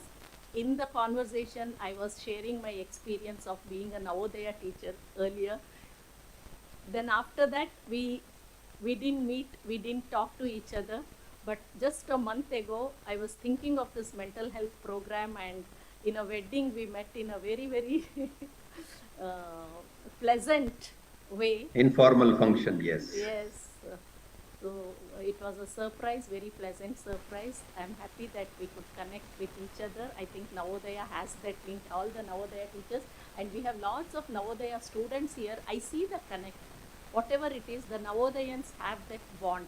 in the conversation I was sharing my experience of being a Navodaya teacher earlier. Then after that, we didn't meet, we didn't talk to each other. But just a month ago, I was thinking of this mental health program, and in a wedding we met in a very, very pleasant way.
Informal function, yes.
Yes. So it was a surprise, very pleasant surprise. I'm happy that we could connect with each other. I think Navodaya has that link, all the Navodaya teachers, and we have lots of Navodaya students here. I see the connect. Whatever it is, the Navodayans have that bond,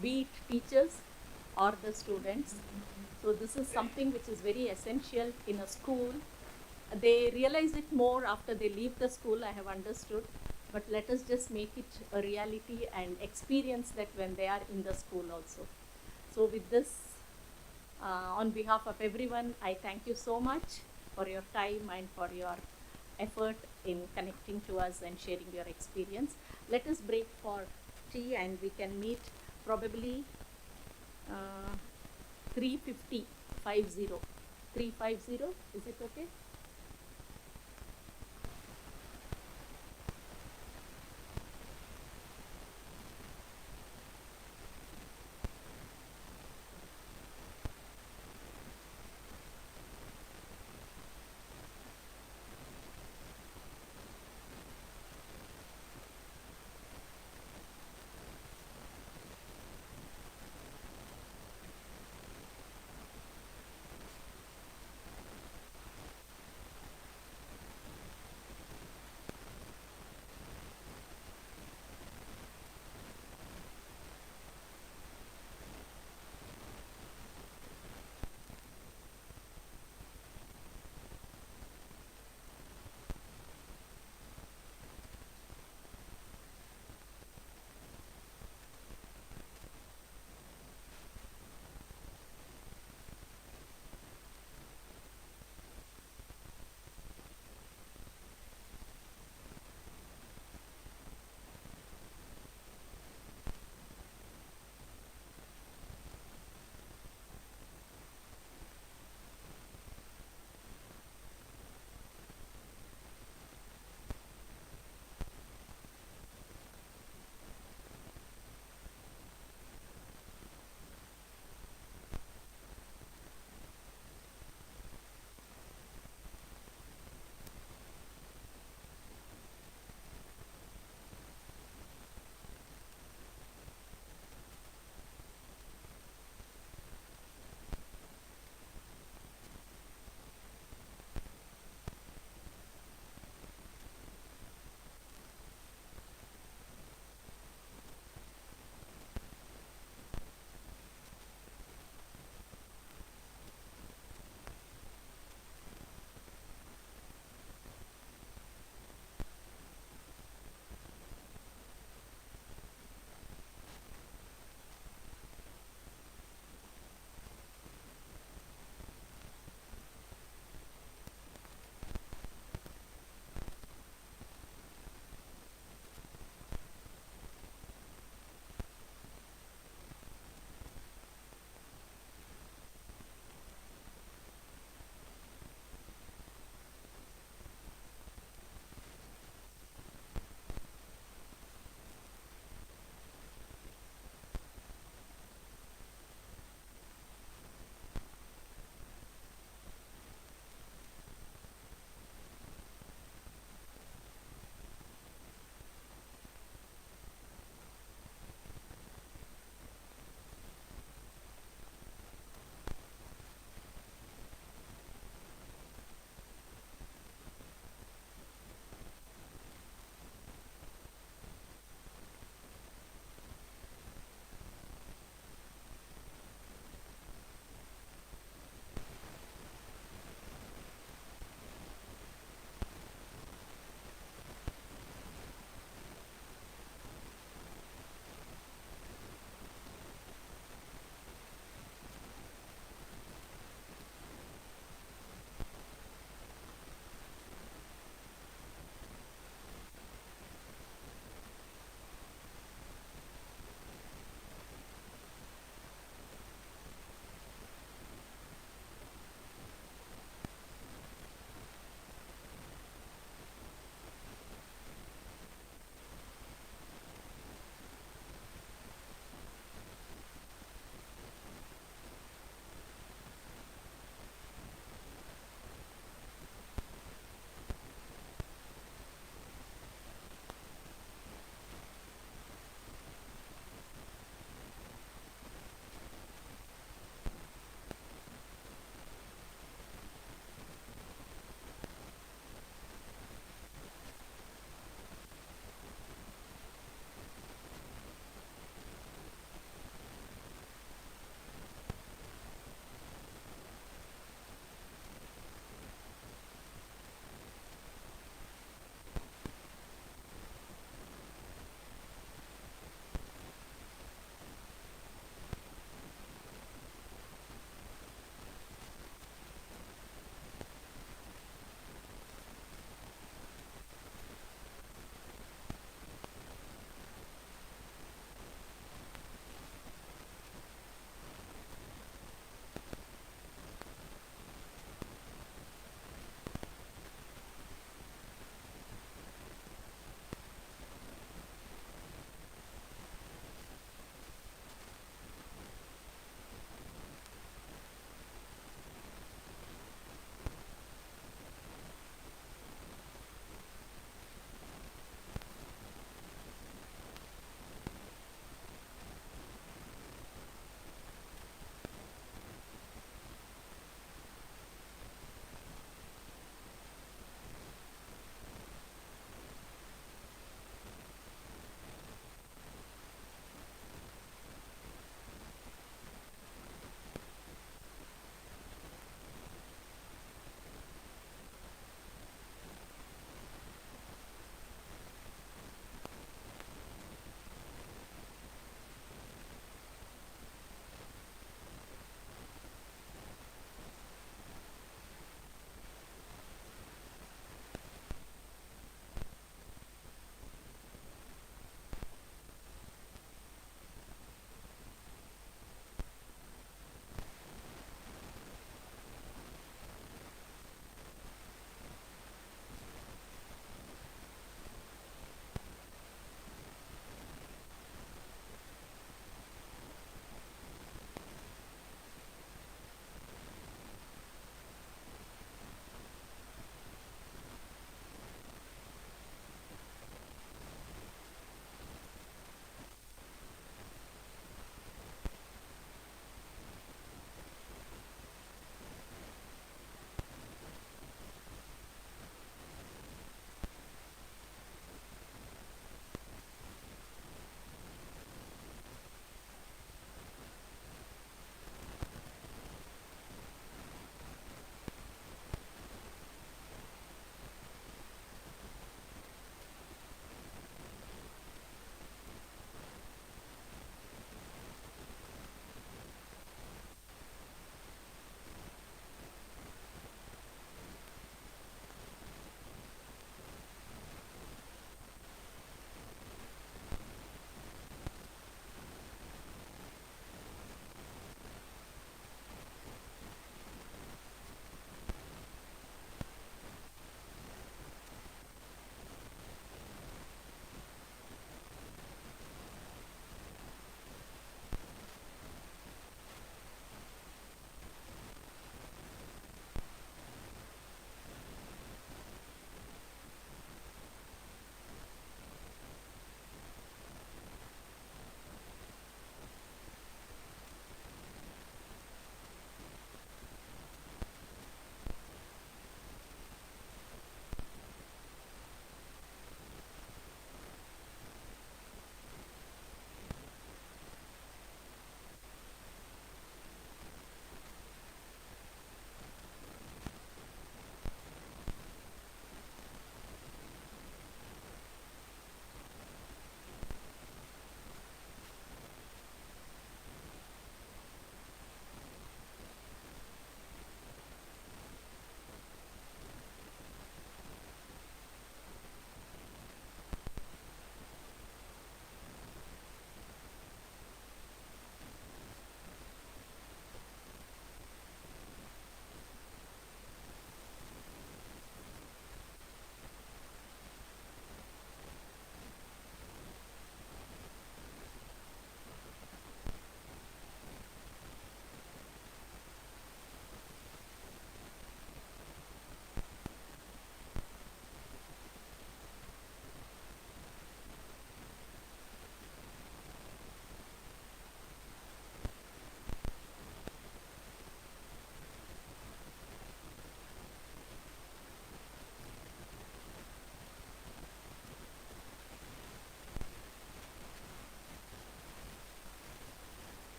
be it teachers or the students. So this is something which is very essential in a school. They realize it more after they leave the school, I have understood. But let us just make it a reality and experience that when they are in the school also. So with this, on behalf of everyone, I thank you so much for your time and for your effort in connecting to us and sharing your experience. Let us break for tea and we can meet probably 3:50, 3:50. Is it okay?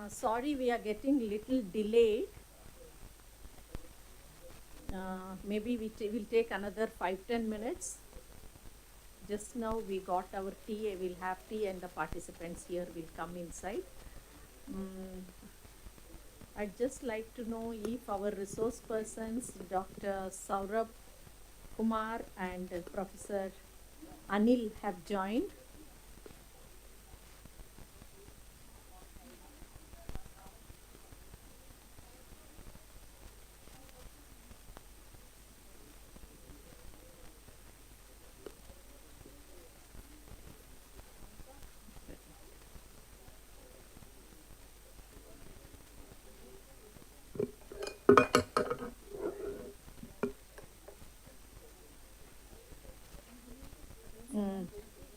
Sorry, we are getting little delayed. Maybe we'll take another 5-10 minutes. Just now we got our tea. We'll have tea, and the participants here will come inside. I'd just like to know if our resource persons, Dr. Saurabh Kumar and Professor Anil, have joined.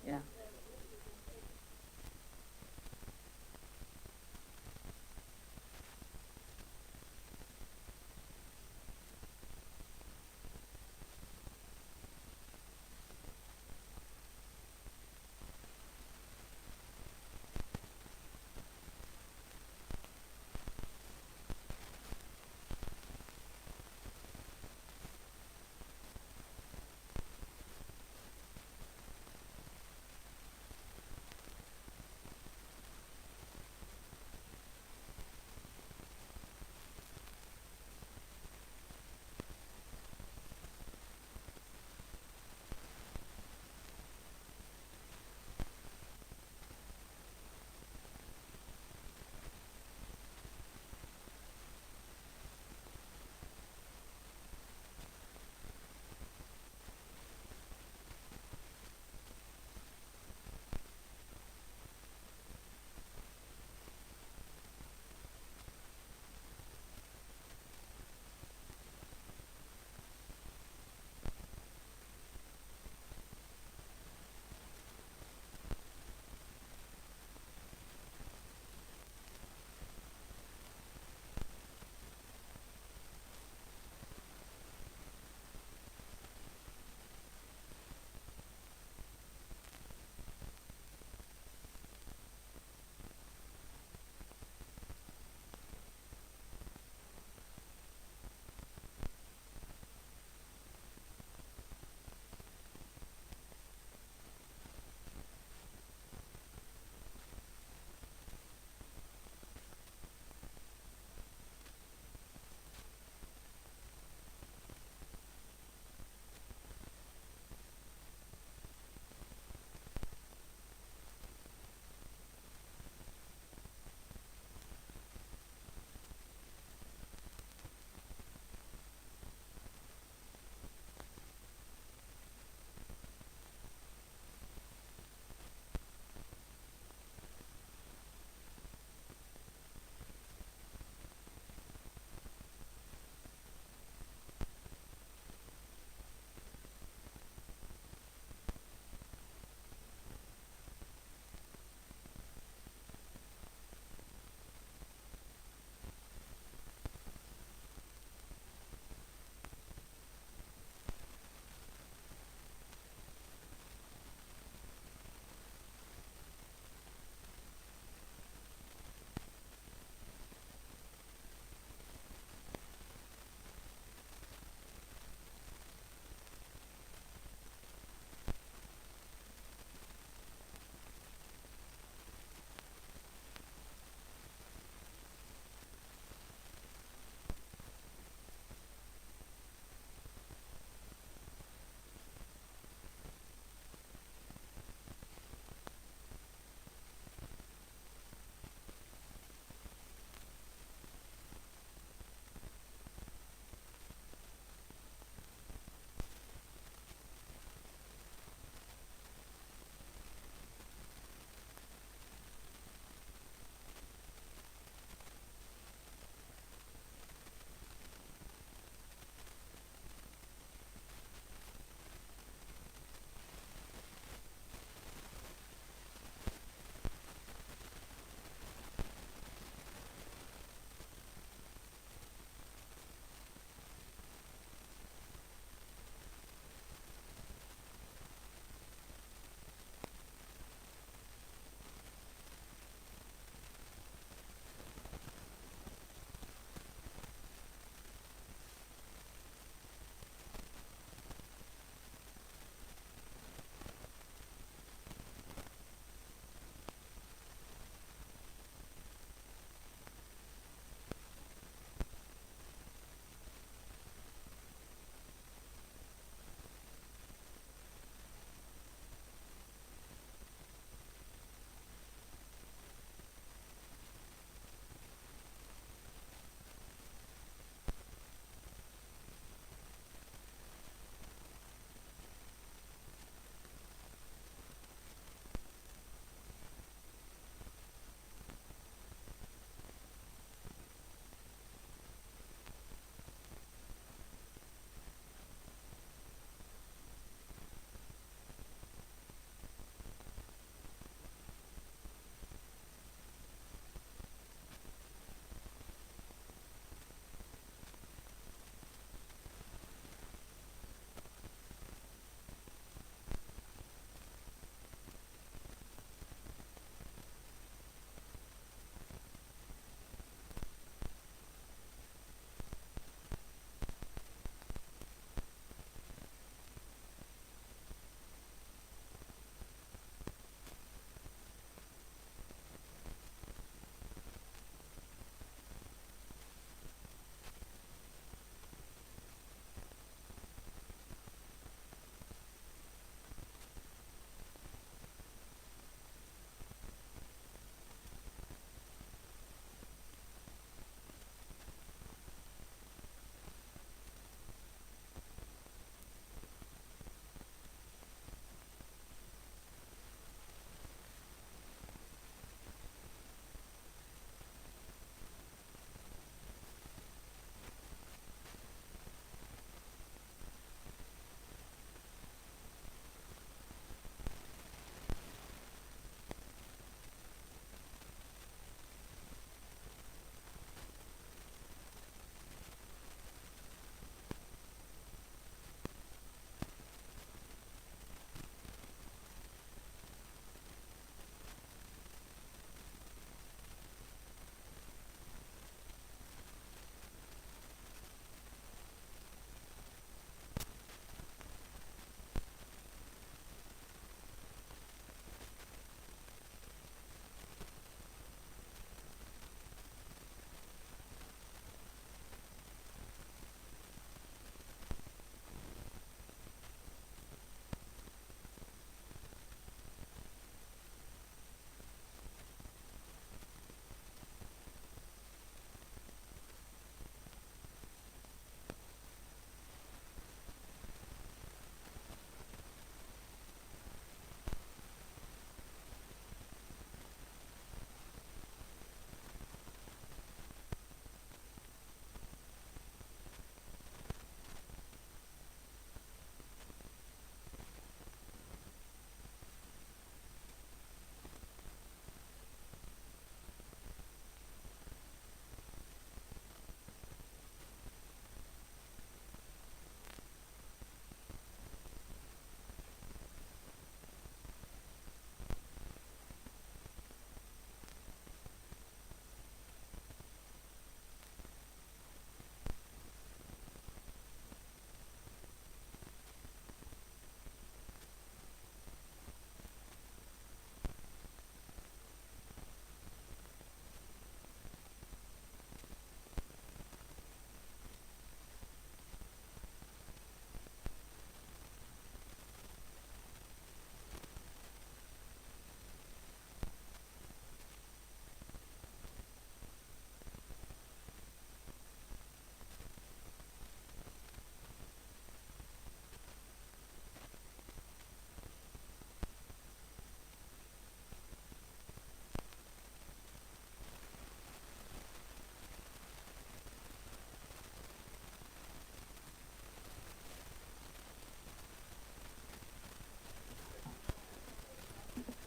Yeah.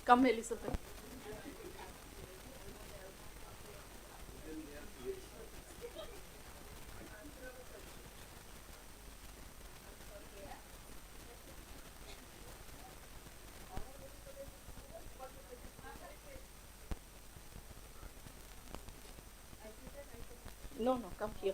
Come, Elizabeth. No, no, come here.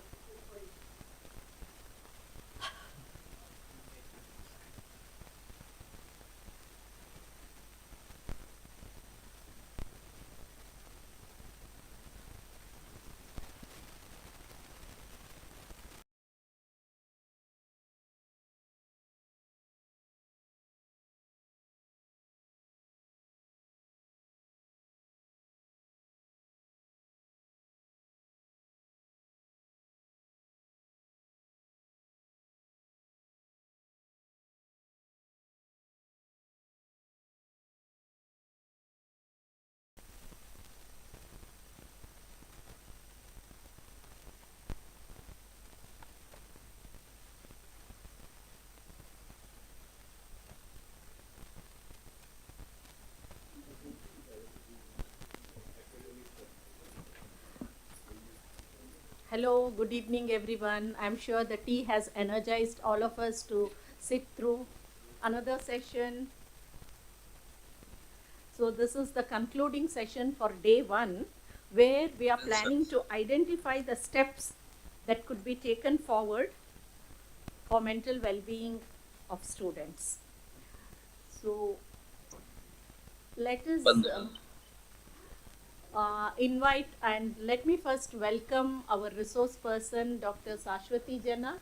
Hello, good evening, everyone. I'm sure the tea has energized all of us to sit through another session. So, this is the concluding session for day one, where we are planning to identify the steps that could be taken forward for mental well being of students. So, let us invite and let me first welcome our resource person, Dr. Sashwati Jana.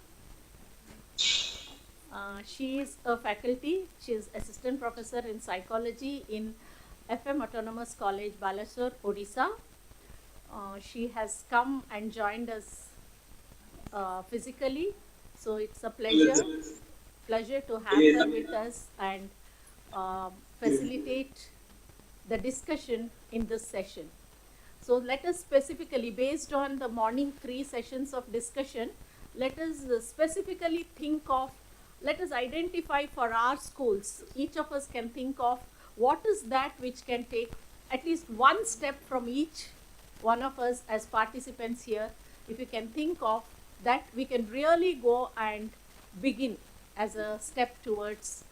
She is a faculty. She is assistant professor in psychology in FM Autonomous College, Balasore, Odisha. She has come and joined us physically, so it's a pleasure to have her with us and facilitate the discussion in this session. So let us specifically, based on the morning 3 sessions of discussion, let us specifically think of, let us identify for our schools, each of us can think of what is that which can take at least one step from each one of us as participants here. If you can think of that, we can really go and begin as a step towards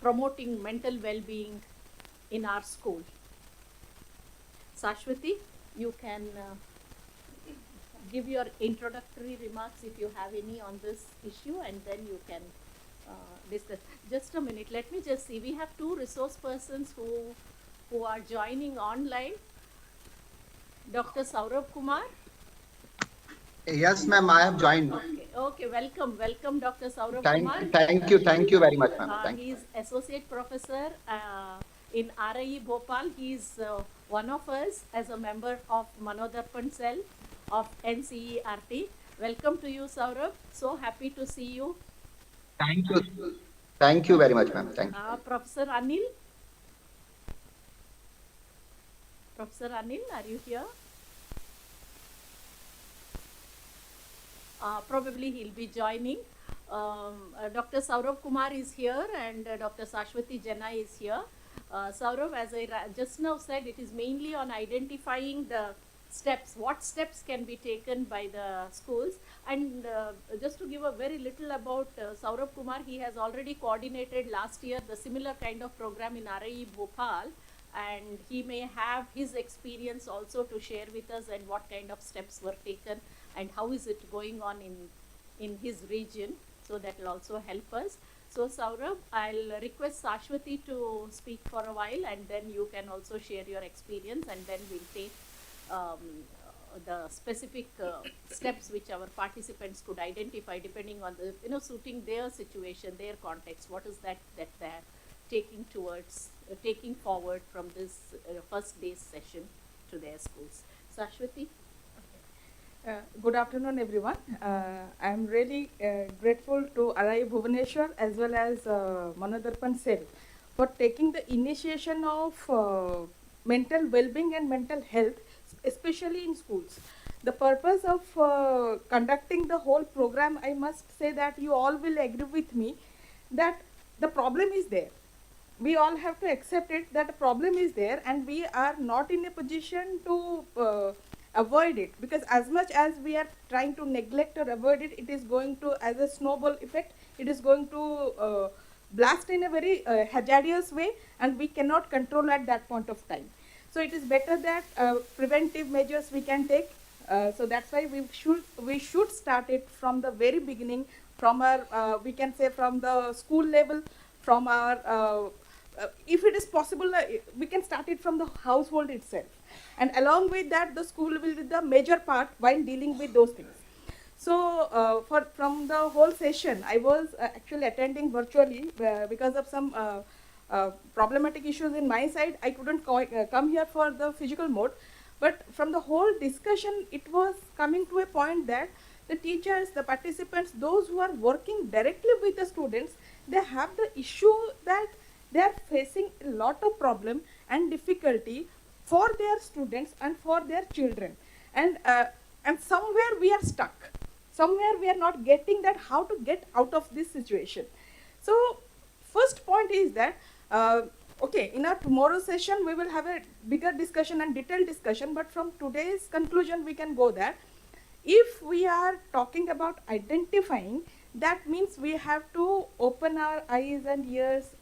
promoting mental well-being in our school. Sashwati, you can give your introductory remarks if you have any on this issue, and then you can discuss. Just a minute, let me just see. We have 2 resource persons who are joining online. Dr. Saurabh Kumar.
Yes, ma'am, I have joined.
Okay, welcome, Dr. Saurabh Kumar.
Thank you very much, ma'am.
He is associate professor in RIE Bhopal. He is one of us as a member of Manodarpan cell of NCERT. Welcome to you, Saurabh. So happy to see you.
Thank you very much, ma'am. Thank you.
Professor Anil. Professor Anil, are you here? Probably he'll be joining. Dr. Saurabh Kumar is here and Dr. Sashwati Jana is here. Saurabh, as I just now said, it is mainly on identifying the steps, what steps can be taken by the schools. And just to give a very little about Saurabh Kumar, he has already coordinated last year the similar kind of program in RIE Bhopal, and he may have his experience also to share with us and what kind of steps were taken and how is it going on in his region. So that will also help us. So Saurabh, I'll request Sashwati to speak for a while, and then you can also share your experience, and then we'll take the specific steps which our participants could identify depending on the, suiting their situation, their context. What is that they're taking towards, taking forward from this first day's session to their schools. Sashwati?
Good afternoon, everyone. I am really grateful to RI Bhubaneswar as well as Manodarpan Cell for taking the initiation of mental well-being and mental health, especially in schools. The purpose of conducting the whole program, I must say that you all will agree with me that the problem is there. we all have to accept it that a problem is there, and we are not in a position to avoid it, because as much as we are trying to neglect or avoid it, it is going to, as a snowball effect, it is going to blast in a very hazardous way, and we cannot control at that point of time. So it is better that preventive measures we can take. So that's why we should start it from the very beginning, from our we can say from the school level, from our if it is possible, we can start it from the household itself, and along with that the school will be the major part while dealing with those things. So from the whole session, I was actually attending virtually because of some problematic issues in my side. I couldn't come here for the physical mode, but from the whole discussion, it was coming to a point that the teachers, the participants, those who are working directly with the students, they have the issue that they are facing a lot of problem and difficulty for their students and for their children, and somewhere we are stuck, somewhere we are not getting that how to get out of this situation. So first point is that okay, in our tomorrow session we will have a bigger discussion and detailed discussion, but from today's conclusion we can go that if we are talking about identifying, that means we have to open our eyes and ears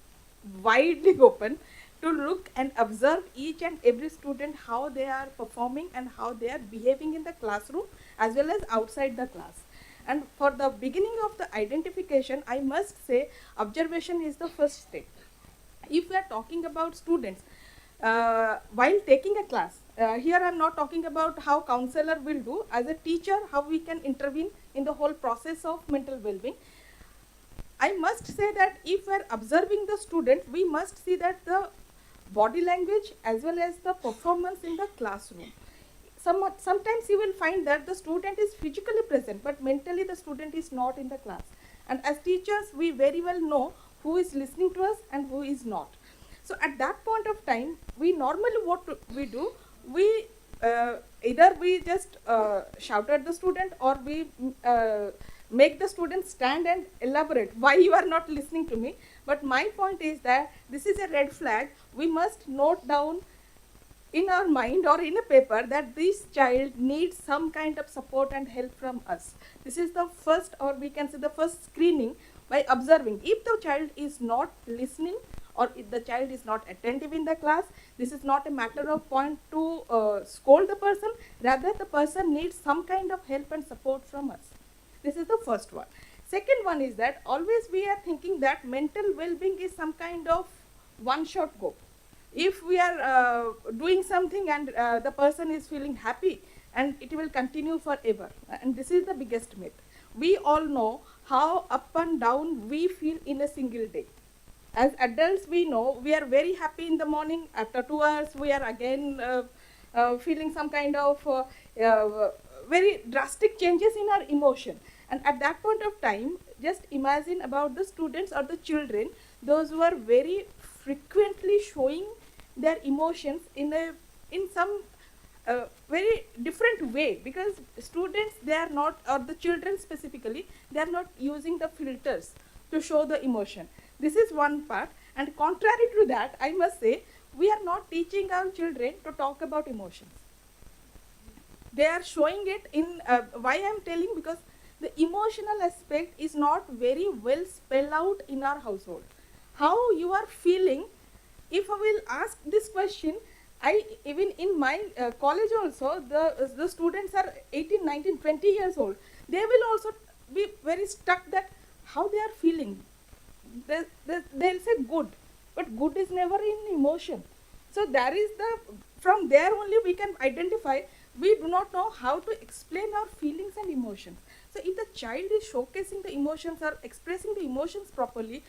widely open to look and observe each and every student, how they are performing and how they are behaving in the classroom as well as outside the class. And for the beginning of the identification, I must say observation is the first step. If we are talking about students while taking a class, here I am not talking about how counselor will do. As a teacher, how we can intervene in the whole process of mental well-being. I must say that if we are observing the student, we must see that the body language as well as the performance in the classroom. Sometimes you will find that the student is physically present, but mentally the student is not in the class. And as teachers, we very well know who is listening to us and who is not. So at that point of time, we normally we do, we either we just shout at the student, or we make the student stand and elaborate why you are not listening to me. But my point is that this is a red flag. We must note down in our mind or in a paper that this child needs some kind of support and help from us. This is the first, or we can say the first screening, by observing. If the child is not listening, or if the child is not attentive in the class, this is not a matter of point to scold the person, rather the person needs some kind of help and support from us. This is the first one. Second one is that always we are thinking that mental well-being is some kind of one-shot go. If we are doing something and the person is feeling happy, and it will continue forever, and this is the biggest myth. We all know how up and down we feel in a single day. As adults, we know we are very happy in the morning. After 2 hours, we are again feeling some kind of very drastic changes in our emotion. And at that point of time, just imagine about the students or the children, those who are very frequently showing their emotions in some very different way, because students, they are not, or the children specifically, they are not using the filters to show the emotion. This is one part. And contrary to that, I must say, we are not teaching our children to talk about emotions. They are showing it in, why I am telling, because the emotional aspect is not very well spelled out in our household. How you are feeling, if I will ask this question, even in my college also, the students are 18, 19, 20 years old. They will also be very stuck that how they are feeling. They'll say good, but good is never in emotion. So there is from there only we can identify, we do not know how to explain our feelings and emotions. So if the child is showcasing the emotions or expressing the emotions properly,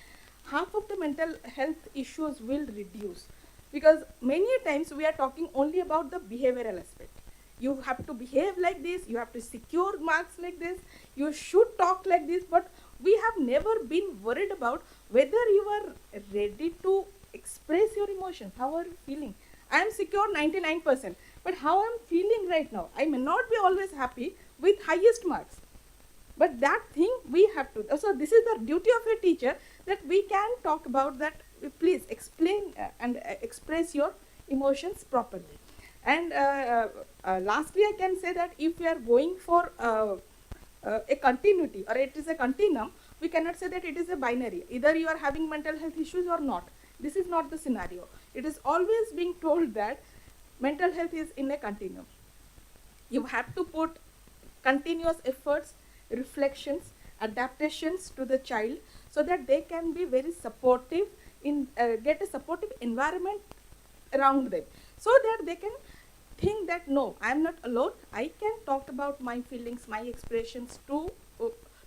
half of the mental health issues will reduce. Because many times we are talking only about the behavioral aspect. You have to behave like this, you have to secure marks like this, you should talk like this, but we have never been worried about whether you are ready to express your emotions. How are you feeling? I am secure 99%, but how I am feeling right now? I may not be always happy with highest marks, but that thing we have to. So this is the duty of a teacher, that we can talk about that please explain and express your emotions properly. And lastly, I can say that if we are going for a continuity or it is a continuum, we cannot say that it is a binary. Either you are having mental health issues or not. This is not the scenario. It is always being told that mental health is in a continuum. You have to put continuous efforts, reflections, adaptations to the child so that they can be very supportive in get a supportive environment around them, so that they can think that no, I am not alone. I can talk about my feelings, my expressions to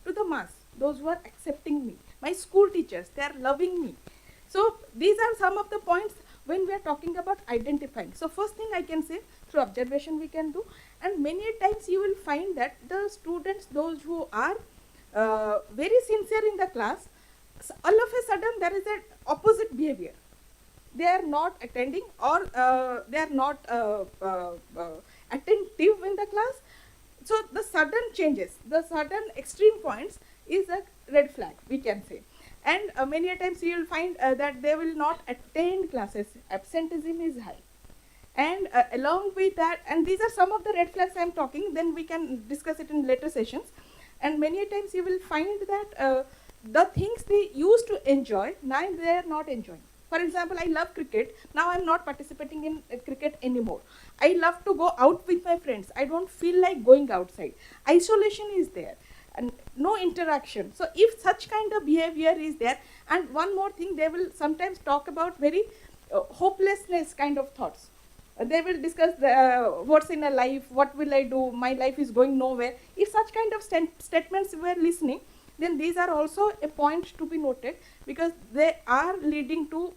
the mass, those who are accepting me, my school teachers, they are loving me. So these are some of the points when we are talking about identifying. So first thing I can say, through observation we can do, and many times you will find that the students, those who are very sincere in the class, all of a sudden there is an opposite behavior. They are not attending, or they are not attentive in the class. So the sudden changes, the sudden extreme points is a red flag, we can say. And many a times you will find that they will not attend classes, absenteeism is high. And along with that, and these are some of the red flags I am talking, then we can discuss it in later sessions. And many times you will find that the things they used to enjoy, now they are not enjoying. For example, I love cricket, now I am not participating in cricket anymore. I love to go out with my friends, I don't feel like going outside. Isolation is there and no interaction. So if such kind of behavior is there, and one more thing, they will sometimes talk about very hopelessness kind of thoughts. They will discuss what's in a life, what will I do, my life is going nowhere. If such kind of statements we are listening, then these are also a point to be noted, because they are leading to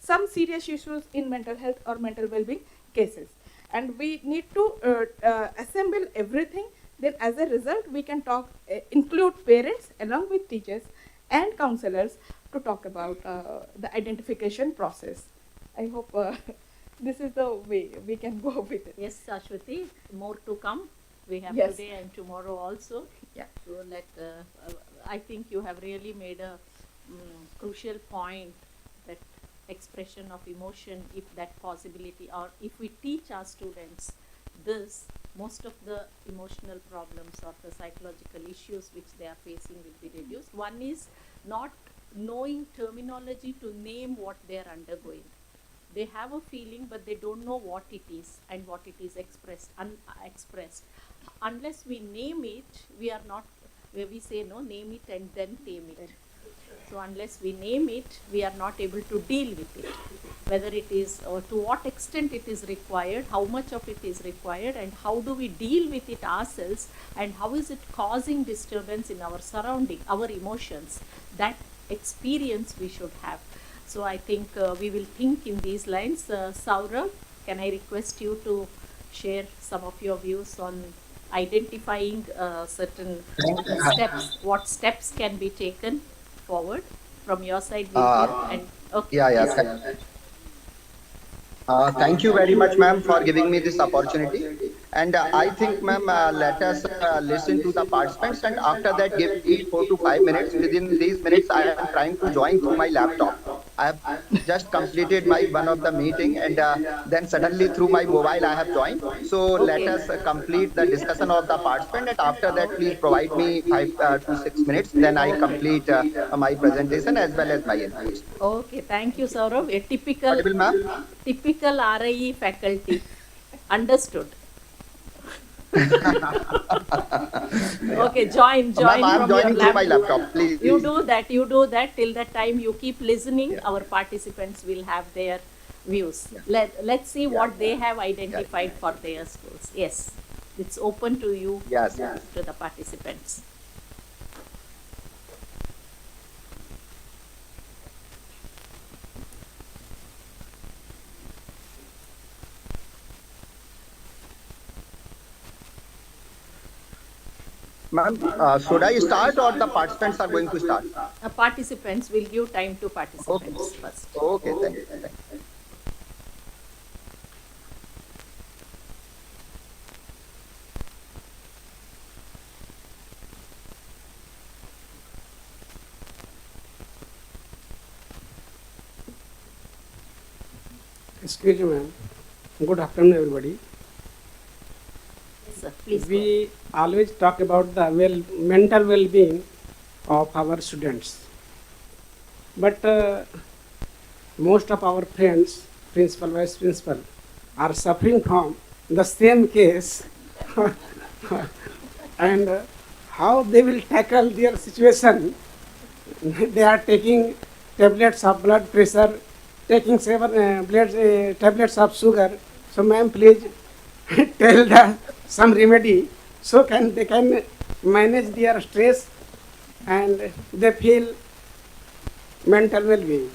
some serious issues in mental health or mental well-being cases. And we need to assemble everything. Then as a result, we can talk, include parents along with teachers and counselors to talk about the identification process. I hope this is the way we can go with it.
Yes, Ashwati, more to come. We have
Yes.
today and tomorrow also.
Yeah.
So I think you have really made a crucial point, that expression of emotion, if that possibility, or if we teach our students this, most of the emotional problems or the psychological issues which they are facing will be reduced. One is not knowing terminology to name what they are undergoing. They have a feeling, but they don't know what it is and what it is expressed. Unless we name it, we are not, where we say no, name it and then tame it. So unless we name it, we are not able to deal with it. Whether it is, or to what extent it is required, how much of it is required, and how do we deal with it ourselves, and how is it causing disturbance in our surrounding, our emotions. That experience we should have. So I think we will think in these lines. Saurav, can I request you to share some of your views on identifying certain steps, what steps can be taken forward from your side? And okay,
Yeah, yeah.
yes.
Thank you very much, ma'am, for giving me this opportunity. And I think, ma'am, let us listen to the participants, and after that, give each 4 to 5 minutes. Within these minutes, I am trying to join through my laptop. I have just completed my one of the meeting, and then suddenly through my mobile I have joined. So let us complete the discussion of the participant, and after that, please provide me 5 to 6 minutes. Then I complete my presentation as well as my inputs.
Okay, thank you, Saurav. A
Audible, ma'am?
typical RIE faculty. Understood. Okay, join
Ma'am, I am
from
joining
your
through my laptop, please.
You do that. Till that time you keep listening. Our participants will have their views. Let's see what they have identified for their schools. Yes, it's open to you,
Yes.
to the participants.
Ma'am, should I start or the participants are going to start?
Participants, will give time to participants first.
Okay, thank you.
Excuse me, ma'am. Good afternoon, everybody.
Yes, sir. Please go ahead.
We always talk about the mental well-being of our students, but most of our friends, principal, vice principal, are suffering from the same case, and how they will tackle their situation. They are taking tablets of blood pressure, taking tablets of sugar. So, ma'am, please tell some remedy so they can manage their stress and they feel mental well-being.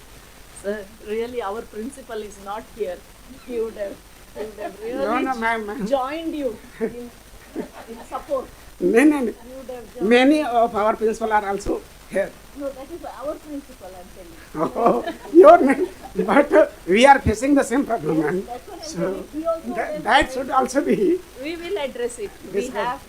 Sir, really, our principal is not here. He would have really
No, ma'am.
joined you in support.
Many of our principal are also here.
No, that is our principal, I'm telling you.
Oh, your name. But we are facing the same problem, ma'am.
That's what I'm
So
telling. He also
that should also be.
We will address it. We have.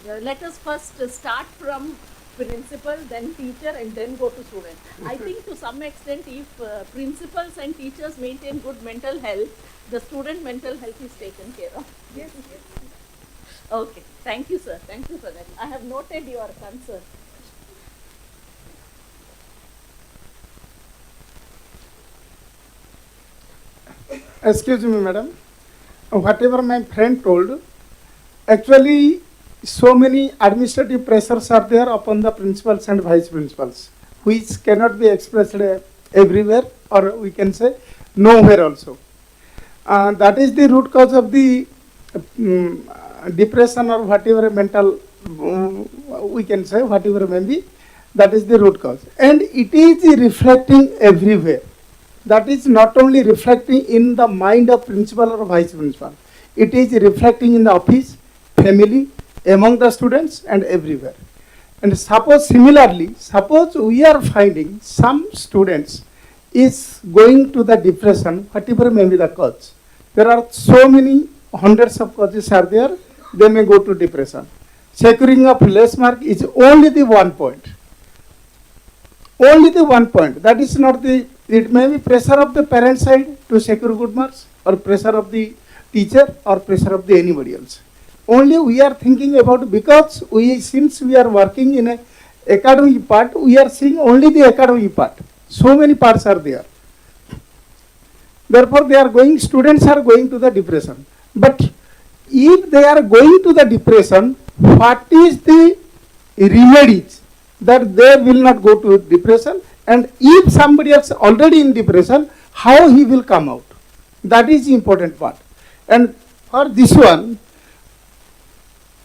Let us first start from principal, then teacher, and then go to student. I think to some extent, if principals and teachers maintain good mental health, the student mental health is taken care of. Yes. Okay. Thank you, sir. Thank you for that. I have noted your concern.
Excuse me, madam. Whatever my friend told, actually, so many administrative pressures are there upon the principals and vice principals, which cannot be expressed everywhere, or we can say nowhere also. That is the root cause of the depression or whatever mental, we can say, whatever may be, that is the root cause. And it is reflecting everywhere. That is not only reflecting in the mind of principal or vice principal, it is reflecting in the office, family, among the students and everywhere. And similarly, suppose we are finding some students is going to the depression, whatever may be the cause. There are so many hundreds of causes are there, they may go to depression. Securing of less mark is only the 1 point. Only the 1 point. That is not the, it may be pressure of the parent side to secure good marks, or pressure of the teacher, or pressure of the anybody else. Only we are thinking about, because since we are working in a academic part, we are seeing only the academic part. So many parts are there. Therefore, students are going to the depression. But if they are going to the depression, what is the remedies that they will not go to depression? And if somebody else already in depression, how he will come out? That is the important part. And for this one,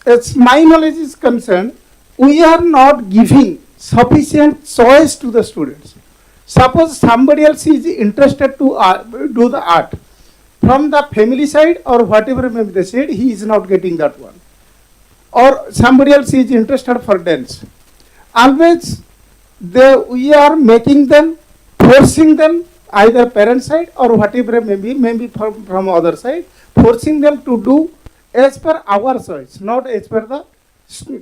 as my knowledge is concerned, we are not giving sufficient choice to the students. Suppose somebody else is interested to do the art, from the family side or whatever may be the side, he is not getting that one. Or somebody else is interested for dance. Always we are making them, forcing them, either parent side or whatever maybe from other side, forcing them to do as per our choice, not as per the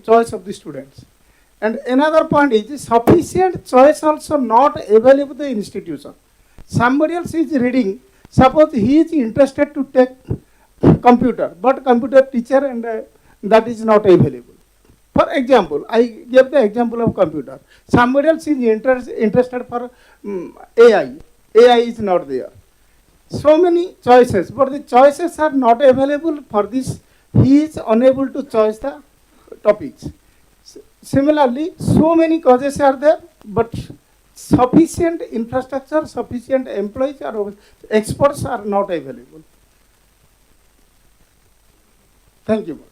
choice of the students. And another point is sufficient choice also not available in the institution. Somebody else is reading, suppose he is interested to take computer, but computer teacher and that is not available. For example, I gave the example of computer. Somebody else is interested for AI. AI is not there. So many choices, but the choices are not available for this. He is unable to choose the topics. Similarly, so many causes are there, but sufficient infrastructure, sufficient employees or experts are not available. Thank you.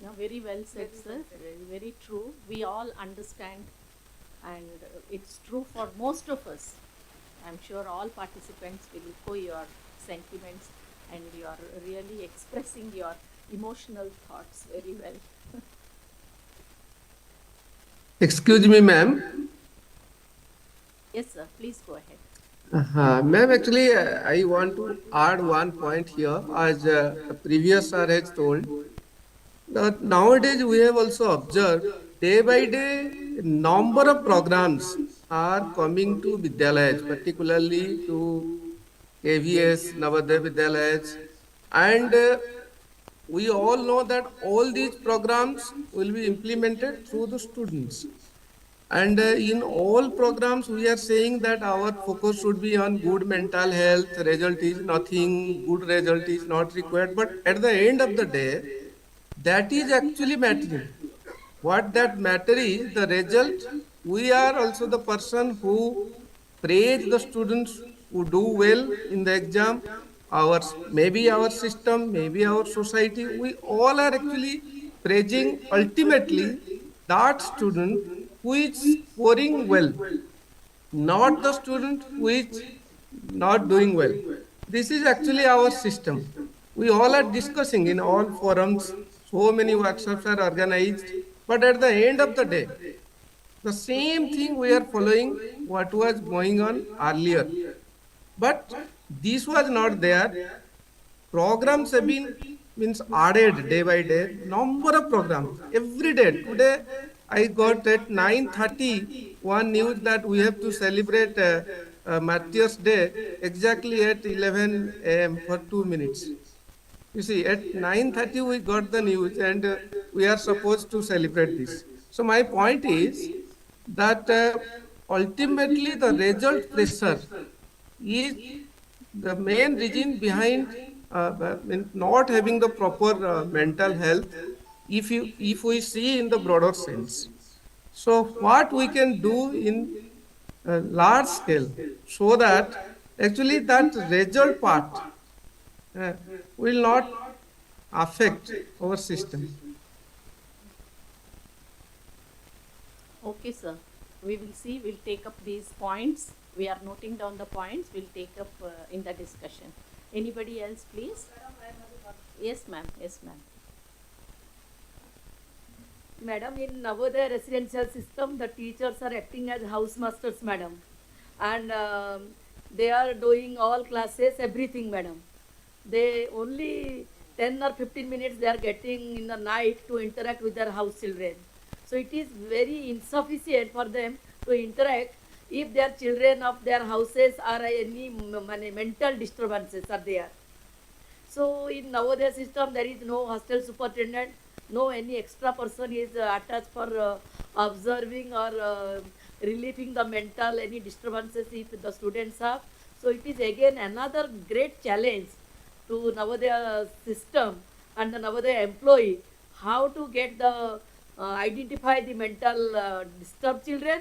No, very well said, sir. Very, very true. We all understand, and it's true for most of us. I'm sure all participants will echo your sentiments, and you are really expressing your emotional thoughts very well.
Excuse me, ma'am.
Yes, sir. Please go ahead.
Ma'am, actually, I want to add one point here, as the previous sir has told. That nowadays, we have also observed day by day, number of programs are coming to Vidyalayas, particularly to KVS, Navodaya Vidyalaya, and we all know that all these programs will be implemented through the students. And in all programs, we are saying that our focus should be on good mental health. Result is nothing, good result is not required. But at the end of the day, that is actually mattering. What that matter is the result. We are also the person who praise the students who do well in the exam. Our maybe our system, maybe our society, we all are actually praising ultimately that student who is scoring well, not the student who is not doing well. This is actually our system. We all are discussing in all forums, so many workshops are organized, but at the end of the day, the same thing we are following what was going on earlier. But this was not there. Programs have been means added day by day. Number of programs every day. Today I got at 9:30 one news that we have to celebrate Matthias Day exactly at 11 a.m. for 2 minutes. You see, at 9:30 we got the news, and we are supposed to celebrate this. So my point is that ultimately the result pressure is the main reason behind not having the proper mental health, if we see in the broader sense. So what we can do in large scale so that actually that result part uh, will not affect our system.
Okay, sir. We will see. We'll take up these points. We are noting down the points. We'll take up in the discussion. Anybody else, please? Yes, ma'am. Yes, ma'am.
Madam, in Navodaya residential system, the teachers are acting as house masters, madam. And they are doing all classes, everything, madam. They only 10 or 15 minutes they are getting in the night to interact with their house children. So it is very insufficient for them to interact if their children of their houses are any mental disturbances are there. So in Navodaya system, there is no hostel superintendent, no any extra person is attached for observing or relieving the mental any disturbances if the students have. So it is again another great challenge to Navodaya system and the Navodaya employee how to get the identify the mental disturbed children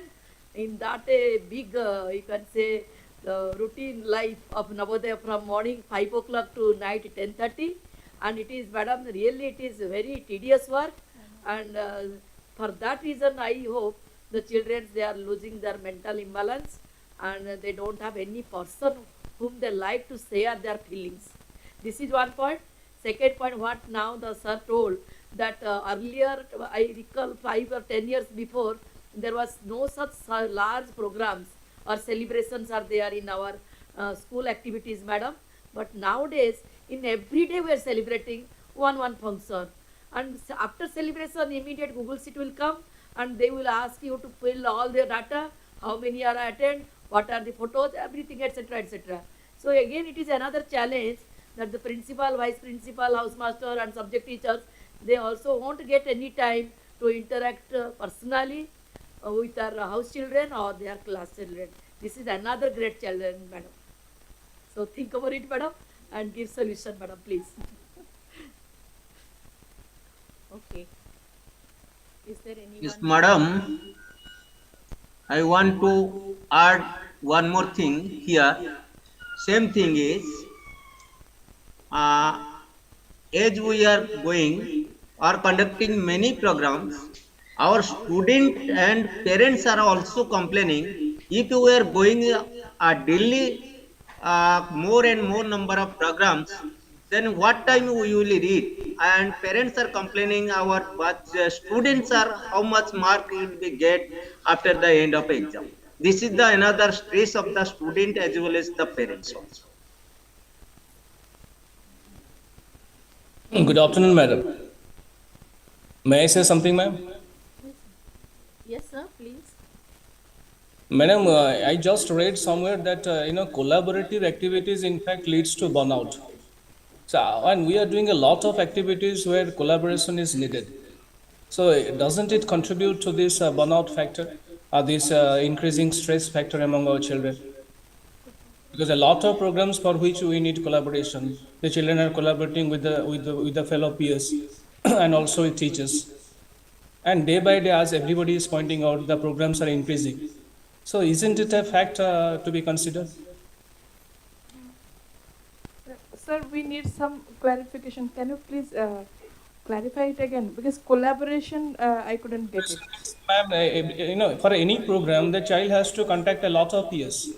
in that a big you can say the routine life of Navodaya from morning 5 o'clock to night 10:30, and it is, madam, really it is very tedious work, and for that reason I hope the children they are losing their mental imbalance and they don't have any person whom they like to share their feelings. This is one point. Second point, what now the sir told that earlier I recall 5 or 10 years before there was no such large programs or celebrations are there in our school activities, madam. But nowadays, in every day we are celebrating one function. And after celebration, immediate Google Sheet will come and they will ask you to fill all their data, how many are attend, what are the photos, everything, etc., etc. So again, it is another challenge that the principal, vice principal, housemaster and subject teachers, they also won't get any time to interact personally with our house children or their class children. This is another great challenge, madam. So think about it, madam, and give solution, madam, please.
Okay. Is there anyone?
Yes, madam. I want to add one more thing here. Same thing is, uh, as we are going or conducting many programs, our student and parents are also complaining if we are going a daily more and more number of programs, then what time we will read? And parents are complaining our but students are how much mark will we get after the end of exam. This is the another stress of the student as well as the parents also.
Good afternoon, madam. May I say something, ma'am?
Yes, sir, please.
Madam, I just read somewhere that collaborative activities in fact leads to burnout. So, and we are doing a lot of activities where collaboration is needed. So, doesn't it contribute to this burnout factor, this increasing stress factor among our children? Because a lot of programs for which we need collaboration, the children are collaborating with the fellow peers and also with teachers. And day by day, as everybody is pointing out, the programs are increasing. So, isn't it a fact to be considered?
Sir, we need some clarification. Can you please clarify it again? Because collaboration, I couldn't get it.
Ma'am, for any program, the child has to contact a lot of peers.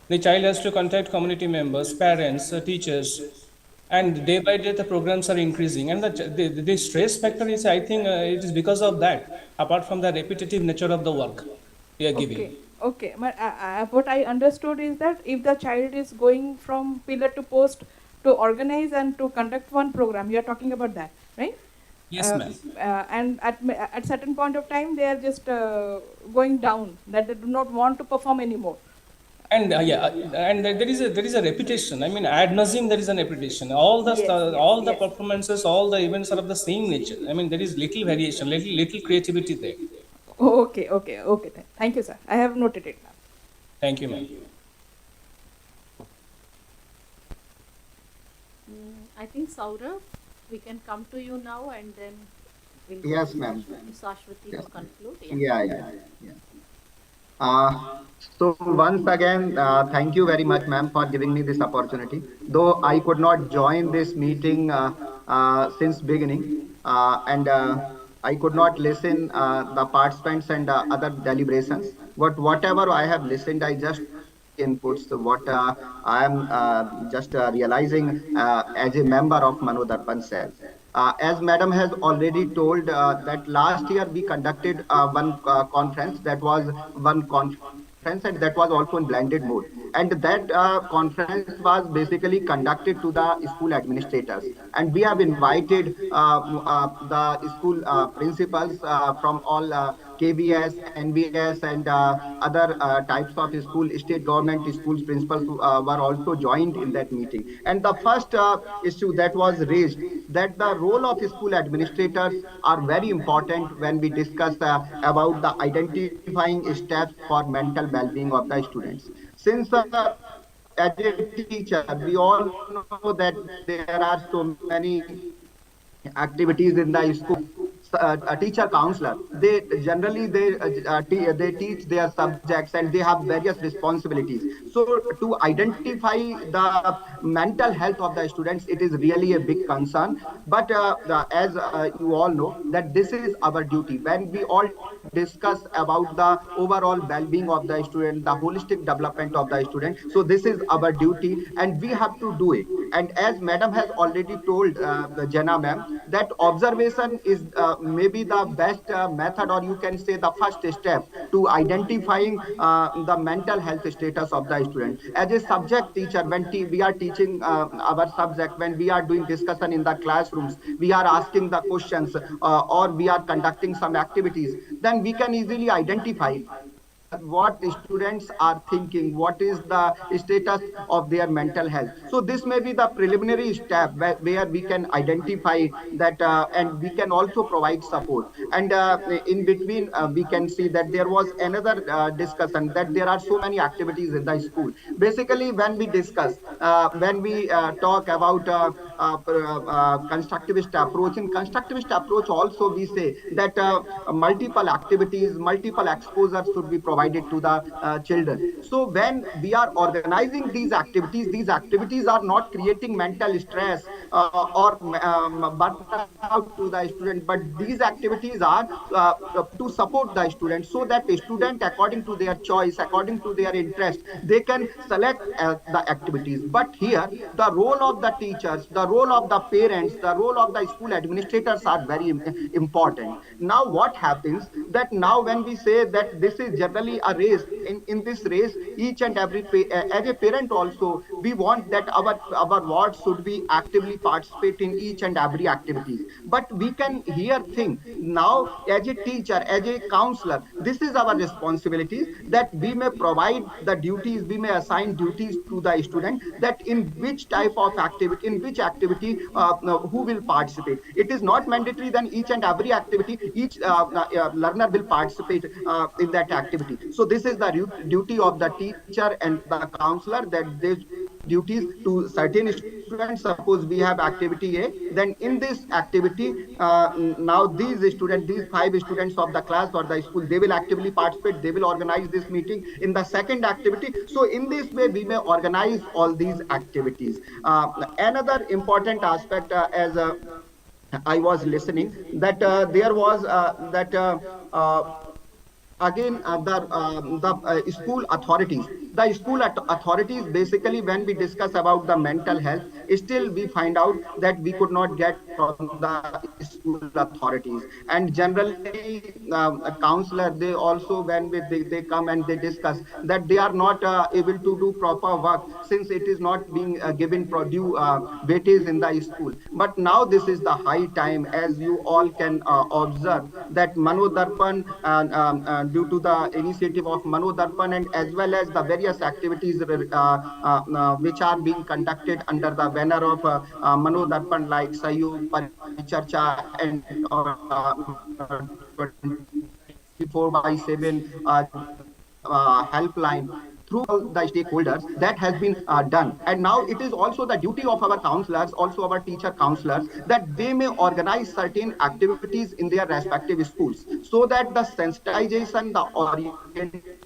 The child has to contact community members, parents, teachers, and day by day the programs are increasing. And the stress factor is, I think, it is because of that. Apart from the repetitive nature of the work we are giving.
Okay, okay. But what I understood is that if the child is going from pillar to post to organize and to conduct one program, you are talking about that, right?
Yes, ma'am.
And at certain point of time, they are just going down, that they do not want to perform anymore.
And yeah, and there is a reputation. I mean, ad nauseum there is an reputation. All the
Yes, yes,
all the
yes.
performances, all the events are of the same nature. I mean, there is little variation, little creativity there.
Okay, okay, okay. Thank you, sir. I have noted it now.
Thank you, ma'am.
I think Saurav, we can come to you now and then we'll go
Yes,
to
ma'am.
Sashwati
Yes,
to
ma'am.
conclude. Yeah.
Yeah. So once again, thank you very much, ma'am, for giving me this opportunity. Though I could not join this meeting since beginning, and I could not listen the participants and other deliberations. But whatever I have listened, I just took the inputs. What I am just realizing as a member of Manodarpan cell. As Madam has already told, that last year we conducted one conference, that was one conference, and that was also in blended mode. And that conference was basically conducted to the school administrators. And we have invited the school principals from all KVS, NVS, and other types of school, state government schools principals were also joined in that meeting. And the first issue that was raised, that the role of school administrators are very important when we discuss about the identifying steps for mental well-being of the students. Since as a teacher, we all know that there are so many activities in the school. A teacher counselor, they generally they teach their subjects and they have various responsibilities. So to identify the mental health of the students, it is really a big concern. But as you all know, that this is our duty when we all discuss about the overall well-being of the student, the holistic development of the student. So this is our duty and we have to do it. And as Madam has already told, the Jana ma'am, that observation is maybe the best method, or you can say the first step to identifying the mental health status of the student. As a subject teacher, when we are teaching our subject, when we are doing discussion in the classrooms, we are asking the questions, or we are conducting some activities, then we can easily identify what students are thinking, what is the status of their mental health. So this may be the preliminary step where we can identify that, and we can also provide support. And in between, we can see that there was another discussion, that there are so many activities in the school. Basically, when we discuss, when we talk about constructivist approach, in constructivist approach also we say that multiple activities, multiple exposures should be provided to the children. So when we are organizing these activities are not creating mental stress or burnout to the student, but these activities are to support the student, so that the student, according to their choice, according to their interest, they can select the activities. But here the role of the teachers, the role of the parents, the role of the school administrators are very important. Now what happens, that now when we say that this is generally a race, in this race, each and every as a parent also, we want that our ward should be actively participate in each and every activities. But we can here think now, as a teacher, as a counselor, this is our responsibilities, that we may provide the duties, we may assign duties to the student, that in which type of activity, in which activity, who will participate. It is not mandatory then each and every activity each learner will participate in that activity. So this is the duty of the teacher and the counselor, that they duties to certain students. Suppose we have activity A, then in this activity, now these students, these 5 students of the class or the school, they will actively participate, they will organize this meeting in the second activity. So in this way we may organize all these activities. Another important aspect, as I was listening, that there was that uh, again the school authorities, authorities, basically when we discuss about the mental health, still we find out that we could not get from the school authorities. And generally a counselor, they also, when they come and they discuss, that they are not able to do proper work, since it is not being given due weightage in the school. But now this is the high time, as you all can observe, that Manodarpan, due to the initiative of Manodarpan, and as well as the various activities which are being conducted under the banner of Manodarpan, like Sayog, Paricharcha, and 24/7 helpline, through all the stakeholders, that has been done. And now it is also the duty of our counselors, also our teacher counselors, that they may organize certain activities in their respective schools, so that the sensitization, the orientation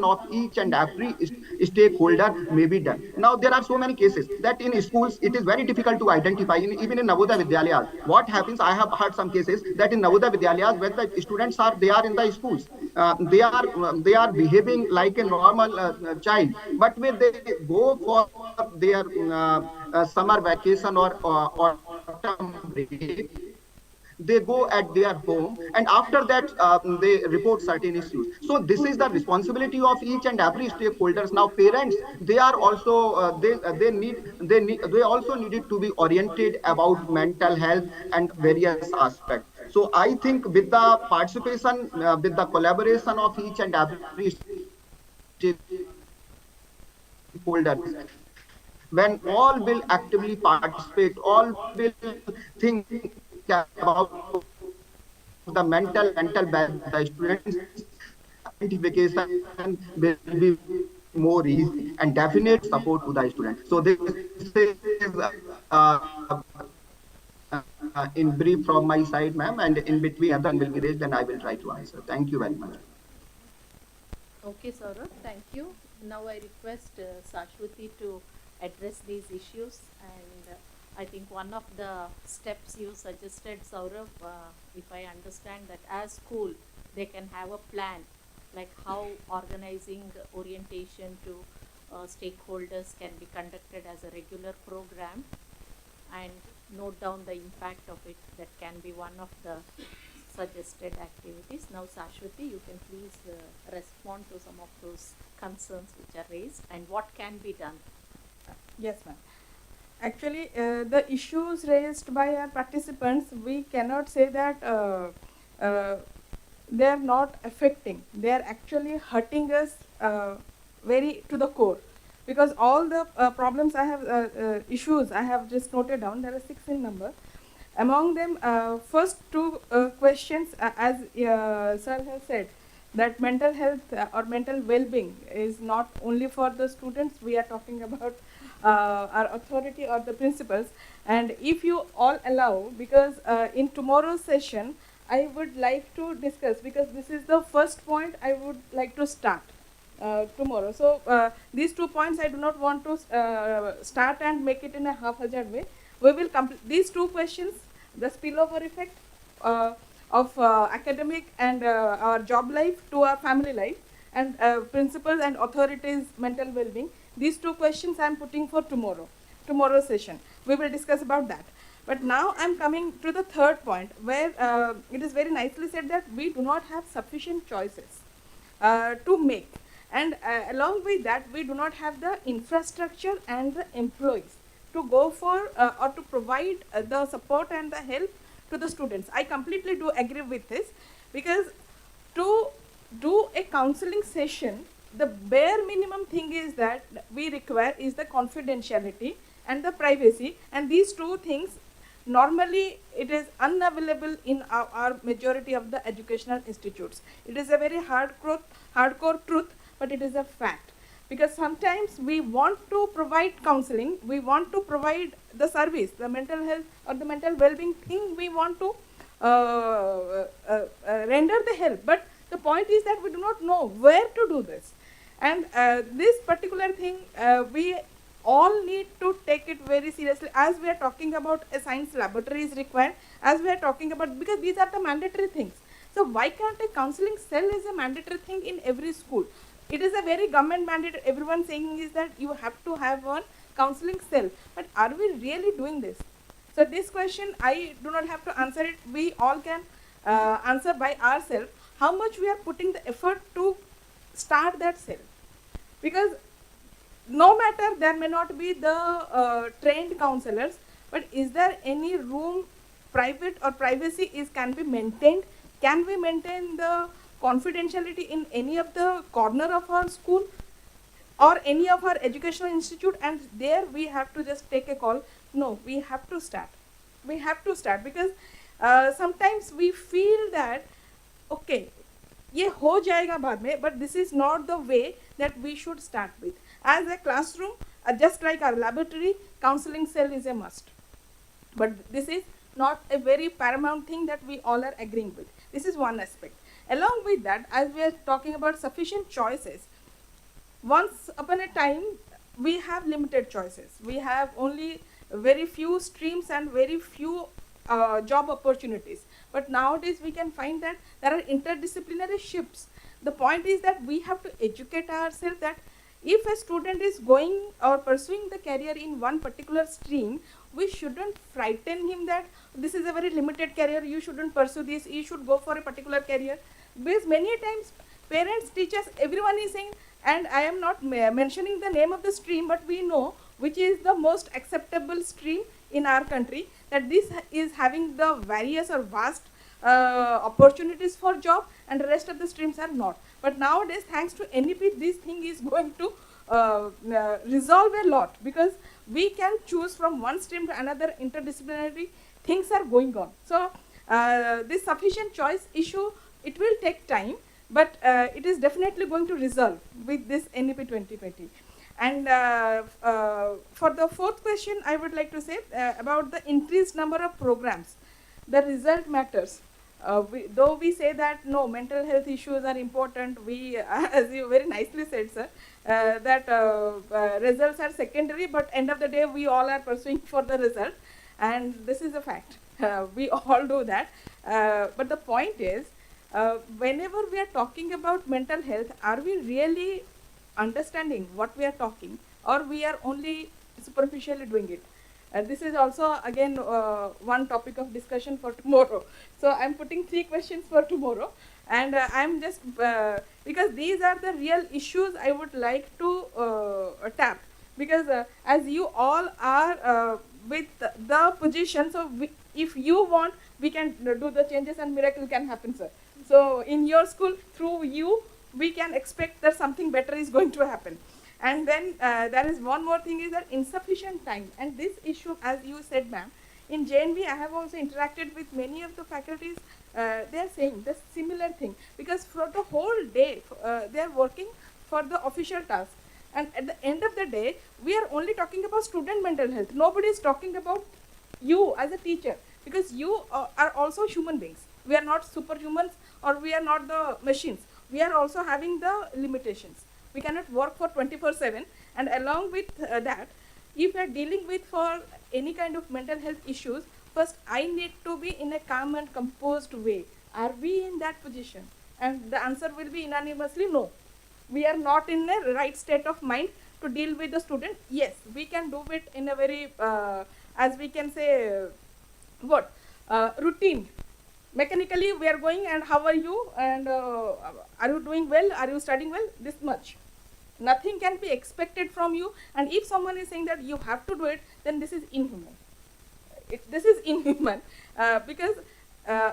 of each and every stakeholder may be done. Now there are so many cases that in schools it is very difficult to identify, even in Navodaya Vidyalayas. What happens, I have heard some cases that in Navodaya Vidyalayas, when the students are, they are in the schools, they are behaving like a normal child, but when they go for their summer vacation or autumn break, they go at their home, and after that they report certain issues. So this is the responsibility of each and every stakeholders. Now parents, they are also they also needed to be oriented about mental health and various aspects. So I think with the participation, with the collaboration of each and every stakeholders, when all will actively participate, all will think about the mental health of the students, the identification will be more easy, and definite support to the students. So this is in brief from my side, ma'am, and in between any other question will be raised, then I will try to answer. Thank you very much.
Okay, Saurabh, thank you. Now I request Sashwati to address these issues. And I think one of the steps you suggested, Saurabh, if I understand that as school, they can have a plan, like how organizing orientation to stakeholders can be conducted as a regular program, and note down the impact of it. That can be one of the suggested activities. Now, Sashwati, you can please respond to some of those concerns which are raised and what can be done.
Yes, ma'am. Actually, the issues raised by our participants, we cannot say that uh, they are not affecting. They are actually hurting us very to the core, because all the problems I have, issues I have just noted down, there are 6 in number. Among them, first two questions, as sir has said, that mental health or mental well-being is not only for the students. We are talking about our authority or the principals. And if you all allow, because in tomorrow's session, I would like to discuss, because this is the first point I would like to start tomorrow. So these 2 points I do not want to start and make it in a haphazard way. We will complete these 2 questions, the spillover effect of academic and our job life to our family life, and principals and authorities mental well-being. These 2 questions I am putting for tomorrow's session. We will discuss about that. But now I am coming to the third point, where it is very nicely said that we do not have sufficient choices to make, and along with that we do not have the infrastructure and the employees to go for or to provide the support and the help to the students. I completely do agree with this, because to do a counseling session, the bare minimum thing is that we require is the confidentiality and the privacy, and these two things normally it is unavailable in our majority of the educational institutes. It is a very hardcore truth, but it is a fact, because sometimes we want to provide counseling, we want to provide the service, the mental health or the mental well-being thing, we want to render the help, but the point is that we do not know where to do this. And this particular thing, we all need to take it very seriously, as we are talking about a science laboratory is required, as we are talking about, because these are the mandatory things. So why can't a counseling cell is a mandatory thing in every school? It is a very government mandate. Everyone saying is that you have to have one counseling cell, but are we really doing this? So this question I do not have to answer it. We all can answer by ourselves how much we are putting the effort to start that cell, because no matter there may not be the trained counselors, but is there any room, private or privacy is can be maintained? Can we maintain the confidentiality in any of the corner of our school or any of our educational institute? And there we have to just take a call. No, we have to start. We have to start, because sometimes we feel that okay, ये हो जाएगा बाद में, but this is not the way that we should start with. As a classroom, just like our laboratory, counseling cell is a must. But this is not a very paramount thing that we all are agreeing with. This is one aspect. Along with that, as we are talking about sufficient choices, once upon a time, we have limited choices. We have only very few streams and very few job opportunities. But nowadays we can find that there are interdisciplinary shifts. The point is that we have to educate ourselves that if a student is going or pursuing the career in one particular stream, we shouldn't frighten him that this is a very limited career, you shouldn't pursue this, you should go for a particular career. Because many times parents, teachers, everyone is saying, and I am not mentioning the name of the stream, but we know which is the most acceptable stream in our country, that this is having the various or vast opportunities for job, and the rest of the streams are not. But nowadays, thanks to NEP, this thing is going to resolve a lot, because we can choose from one stream to another. Interdisciplinary things are going on. So this sufficient choice issue, it will take time, but it is definitely going to resolve with this NEP 2020. And for the fourth question, I would like to say about the increased number of programs. The result matters. Though we say that no, mental health issues are important, we, as you very nicely said, sir, that results are secondary, but end of the day, we all are pursuing for the result. And this is a fact. We all do that. But the point is, whenever we are talking about mental health, are we really understanding what we are talking, or we are only superficially doing it? This is also again one topic of discussion for tomorrow. So I'm putting 3 questions for tomorrow, and I'm just because these are the real issues I would like to tap, because as you all are with the position, so if you want, we can do the changes and miracle can happen, sir. So in your school, through you, we can expect that something better is going to happen. And then there is one more thing, is that insufficient time. And this issue, as you said, ma'am, in JNV, I have also interacted with many of the faculties. They are saying the similar thing, because for the whole day, they are working for the official task. And at the end of the day, we are only talking about student mental health. Nobody is talking about you as a teacher, because you are also human beings. We are not superhumans, or we are not the machines. We are also having the limitations. We cannot work for 24/7, and along with that, if we are dealing with for any kind of mental health issues, first I need to be in a calm and composed way. Are we in that position? And the answer will be unanimously no. We are not in a right state of mind to deal with the student. Yes, we can do it in a very, as we can say, routine. Mechanically, we are going, and how are you, and are you doing well, are you studying well, this much. Nothing can be expected from you, and if someone is saying that you have to do it, then this is inhuman. This is inhuman because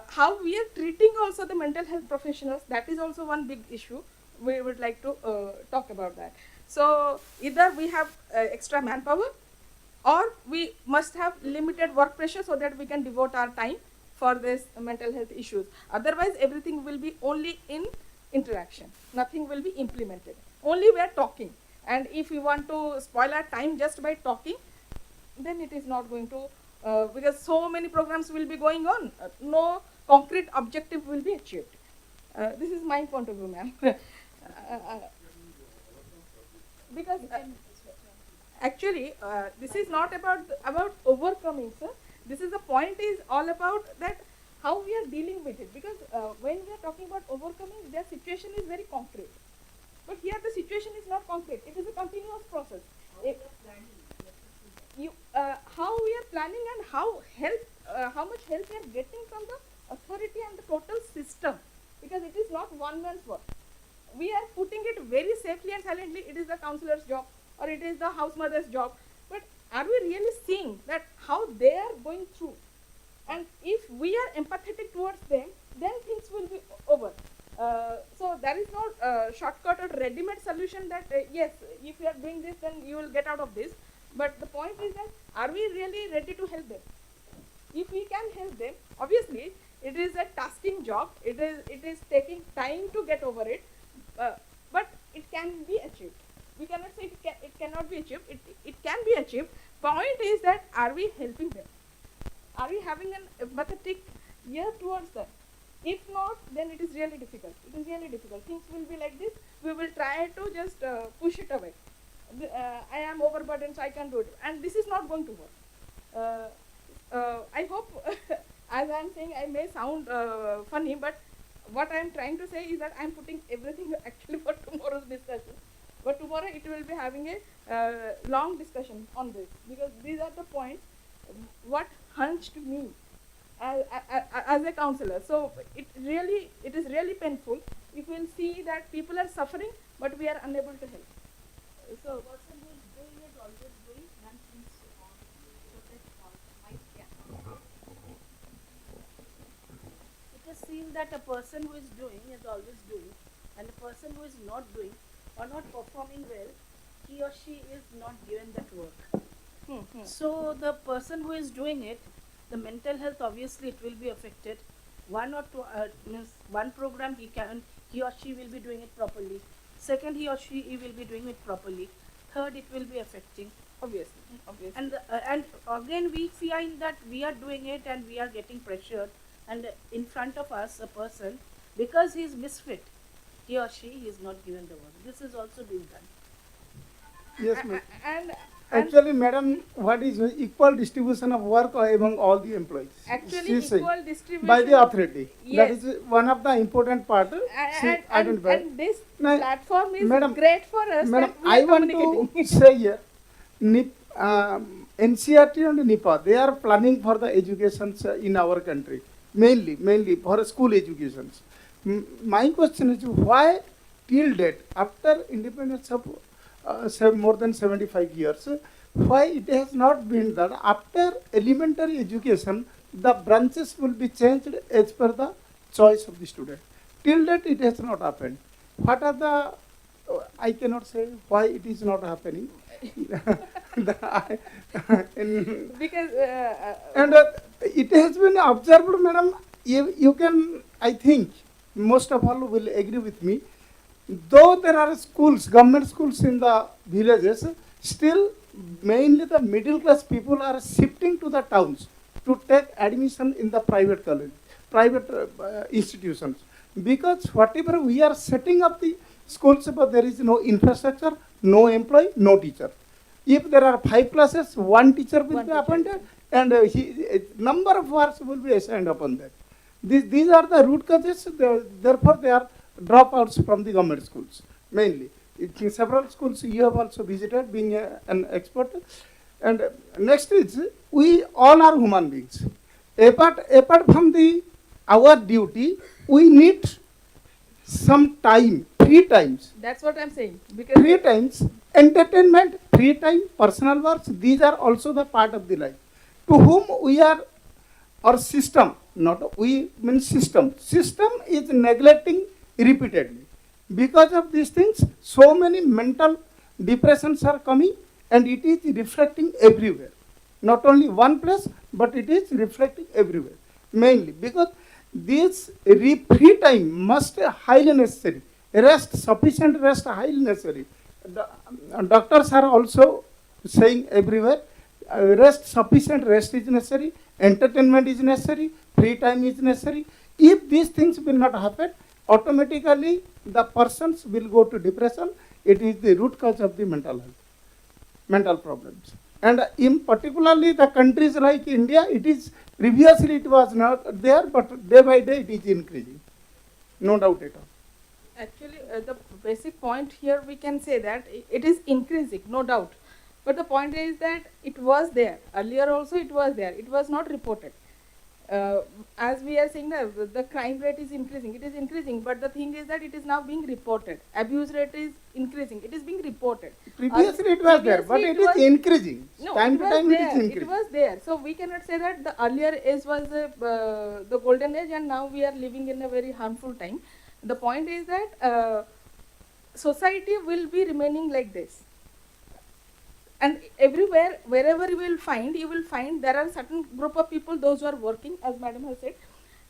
how we are treating also the mental health professionals, that is also one big issue. We would like to talk about that. So either we have extra manpower, or we must have limited work pressure so that we can devote our time for this mental health issues. Otherwise everything will be only in interaction, nothing will be implemented, only we are talking. And if we want to spoil our time just by talking, then it is not going to, because so many programs will be going on, no concrete objective will be achieved. This is my point of view, ma'am. Because actually this is not about overcoming, sir. This is the point, is all about that how we are dealing with it, because when we are talking about overcoming, their situation is very concrete, but here the situation is not concrete, it is a continuous process. How we are planning, and how much help we are getting from the authority and the total system, because it is not one man's work. We are putting it very safely and silently, it is the counselor's job or it is the house mother's job, but are we really seeing that how they are going through? And if we are empathetic towards them, then things will be over. So there is no shortcut or ready-made solution that yes, if you are doing this, then you will get out of this. But the point is that are we really ready to help them? If we can help them, obviously it is a tasking job. It is taking time to get over it, but it can be achieved. We cannot say it cannot be achieved. It can be achieved. Point is that are we helping them? Are we having an empathetic ear towards them? If not, then it is really difficult. It is really difficult. Things will be like this. We will try to just push it away. I am overburdened, so I can do it. And this is not going to work. I hope, as I am saying, I may sound funny, but what I am trying to say is that I am putting everything actually for tomorrow's discussion. But tomorrow it will be having a long discussion on this, because these are the points what hunched me as a counselor. So it is really painful if we will see that people are suffering, but we are unable to help. So
The person who is doing is always doing and things protect might it is seen that a person who is doing is always doing, and a person who is not doing or not performing well, he or she is not given that work. So the person who is doing it, the mental health, obviously it will be affected. One or two means one program he or she will be doing it properly. Second, he or she will be doing it properly. Third, it will be affecting.
obviously.
And again we find that we are doing it and we are getting pressured, and in front of us a person, because he is misfit, he or she is not given the work. This is also being done.
Yes, ma'am.
And
Actually, madam, what is equal distribution of work among all the employees?
actually
She say,
equal distribution
by the authority.
Yes.
That is one of the important part. She identified.
and this
Now,
platform is
madam,
great for us.
Madam,
that we
I
are
want
communicating.
to say here, NCRT and NIPA, they are planning for the educations in our country, mainly for school educations. My question is, why till date, after independence of more than 75 years, why it has not been that after elementary education, the branches will be changed as per the choice of the student. Till date, it has not happened. What are the, I cannot say why it is not happening.
Because
And it has been observed, madam, you can, I think, most of all will agree with me, though there are schools, government schools in the villages, still mainly the middle class people are shifting to the towns to take admission in the private college, private institutions. Because whatever we are setting up the schools, but there is no infrastructure, no employee, no teacher. If there are 5 classes, one teacher will be appointed, and number of hours will be assigned upon that. These are the root causes, therefore they are dropouts from the government schools, mainly. In several schools you have also visited, being an expert. And next is, we all are human beings. Apart from our duty, we need some time, 3 times.
That's what I'm saying. Because
3 times entertainment, 3 times personal works, these are also the part of the life. To whom we are, or system, not we mean system. System is neglecting repeatedly. Because of these things, so many mental depressions are coming and it is reflecting everywhere. Not only one place, but it is reflecting everywhere. Mainly because this free time must highly necessary. Rest, sufficient rest, highly necessary. Doctors are also saying everywhere, rest, sufficient rest is necessary, entertainment is necessary, free time is necessary. If these things will not happen, automatically the persons will go to depression. It is the root cause of the mental health, mental problems. And in particularly the countries like India, it is previously it was not there, but day by day it is increasing. No doubt at all.
actually, the basic point here we can say that it is increasing, no doubt. But the point is that it was there. Earlier also it was there. It was not reported. As we are saying that the crime rate is increasing, it is increasing, but the thing is that it is now being reported. Abuse rate is increasing, it is being reported.
Previously it was there, but it is increasing.
No,
time
it
to
was
time
there.
it is increasing.
It was there. So we cannot say that the earlier age was the golden age and now we are living in a very harmful time. The point is that society will be remaining like this. And everywhere, wherever you will find there are certain group of people, those who are working, as madam has said,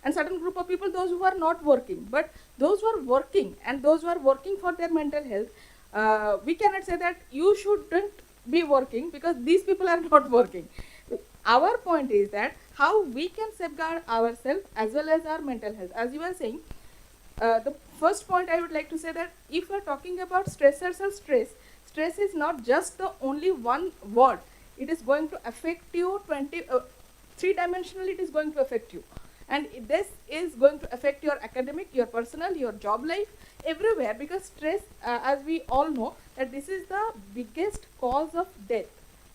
and certain group of people, those who are not working. But those who are working and those who are working for their mental health, we cannot say that you shouldn't be working because these people are not working. Our point is that how we can safeguard ourselves as well as our mental health. As you were saying, the first point I would like to say that if we are talking about stressors or stress is not just the only one word. It is going to affect you 3-dimensionally. It is going to affect you, and this is going to affect your academic, your personal, your job life, everywhere. Because stress, as we all know, that this is the biggest cause of death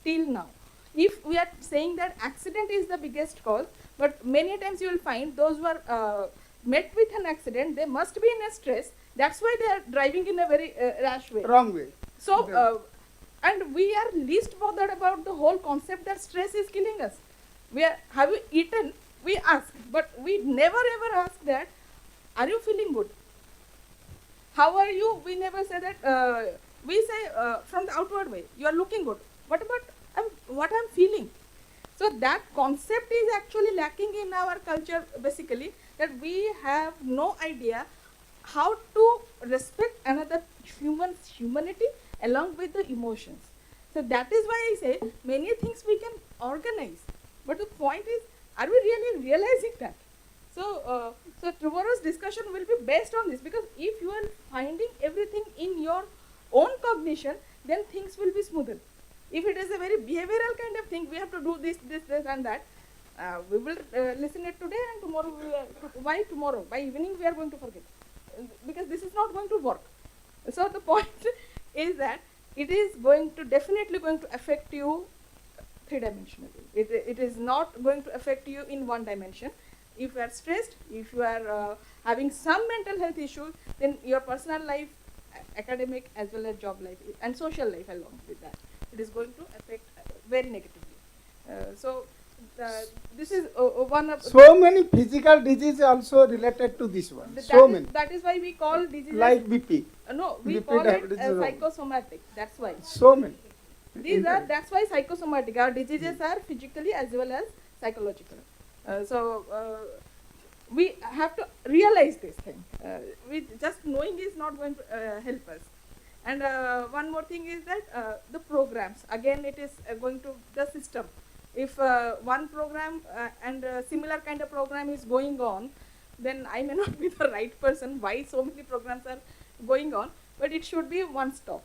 till now. If we are saying that accident is the biggest cause, but many times you will find those who are met with an accident, they must be in a stress. That's why they are driving in a very rash way.
Wrong way.
So, and we are least bothered about the whole concept that stress is killing us. Have you eaten? We ask, but we never ever ask that, are you feeling good? How are you? We never say that. We say from the outward way, you are looking good. What about what I'm feeling? So that concept is actually lacking in our culture, basically, that we have no idea how to respect another human's humanity along with the emotions. So that is why I say many things we can organize, but the point is, are we really realizing that? So, so tomorrow's discussion will be based on this, because if you are finding everything in your own cognition, then things will be smoother. If it is a very behavioral kind of thing, we have to do this, and that. We will listen it today, and tomorrow. Why tomorrow? By evening we are going to forget, because this is not going to work. So the point is that it is definitely going to affect you 3-dimensionally. It is not going to affect you in 1 dimension. If you are stressed, if you are having some mental health issues, then your personal life, academic as well as job life and social life along with that, it is going to affect very negatively. This is one of
so many physical diseases also related to this one. Many.
That is why we call diseases
like BP.
No, we
BP
call it psychosomatic. That's why.
So many.
That's why psychosomatic. Our diseases are physically as well as psychological. We have to realize this thing. Just knowing is not going to help us. And one more thing is that the programs, again, it is going to the system. If one program and similar kind of program is going on, then I may not be the right person why so many programs are going on, but it should be one stop.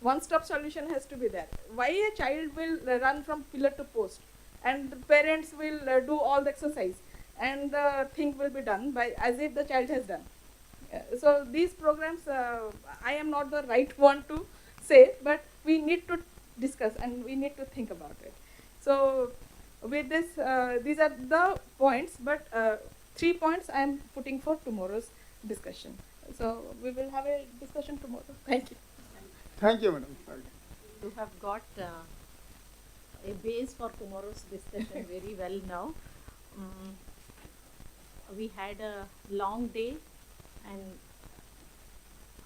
One stop solution has to be there. Why a child will run from pillar to post, and the parents will do all the exercise, and the thing will be done by as if the child has done. So these programs, I am not the right one to say, but we need to discuss and we need to think about it. So with this, these are the points, but 3 points I am putting for tomorrow's discussion. So we will have a discussion tomorrow. Thank you.
Thank you, madam.
You have got a base for tomorrow's discussion very well now. Mm, we had a long day, and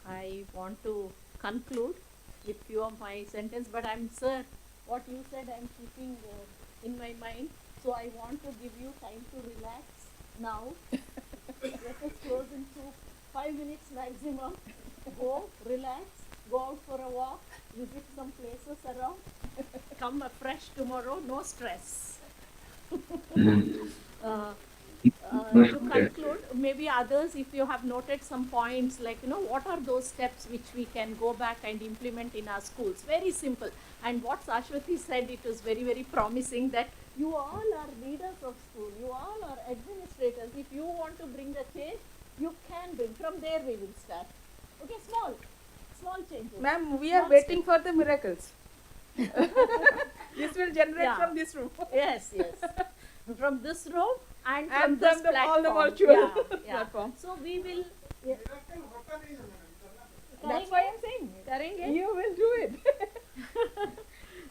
I want to conclude with few of my sentence, but I'm sir, what you said I'm keeping in my mind. So I want to give you time to relax now. Let us close into 5 minutes maximum. Go, relax, go out for a walk, visit some places around, come fresh tomorrow, no stress. To conclude, maybe others, if you have noted some points, like, what are those steps which we can go back and implement in our schools? Very simple. And what Sashwati said, it was very, very promising that you all are leaders of school, you all are administrators. If you want to bring the change, you can bring. From there we will start. Okay, small changes.
Ma'am, we are waiting for the miracles. This will generate from this room.
Yes. From this room and
And
from this
from
platform.
all the virtual
platform. So we will. Yeah.
That's why I'm saying you will do it.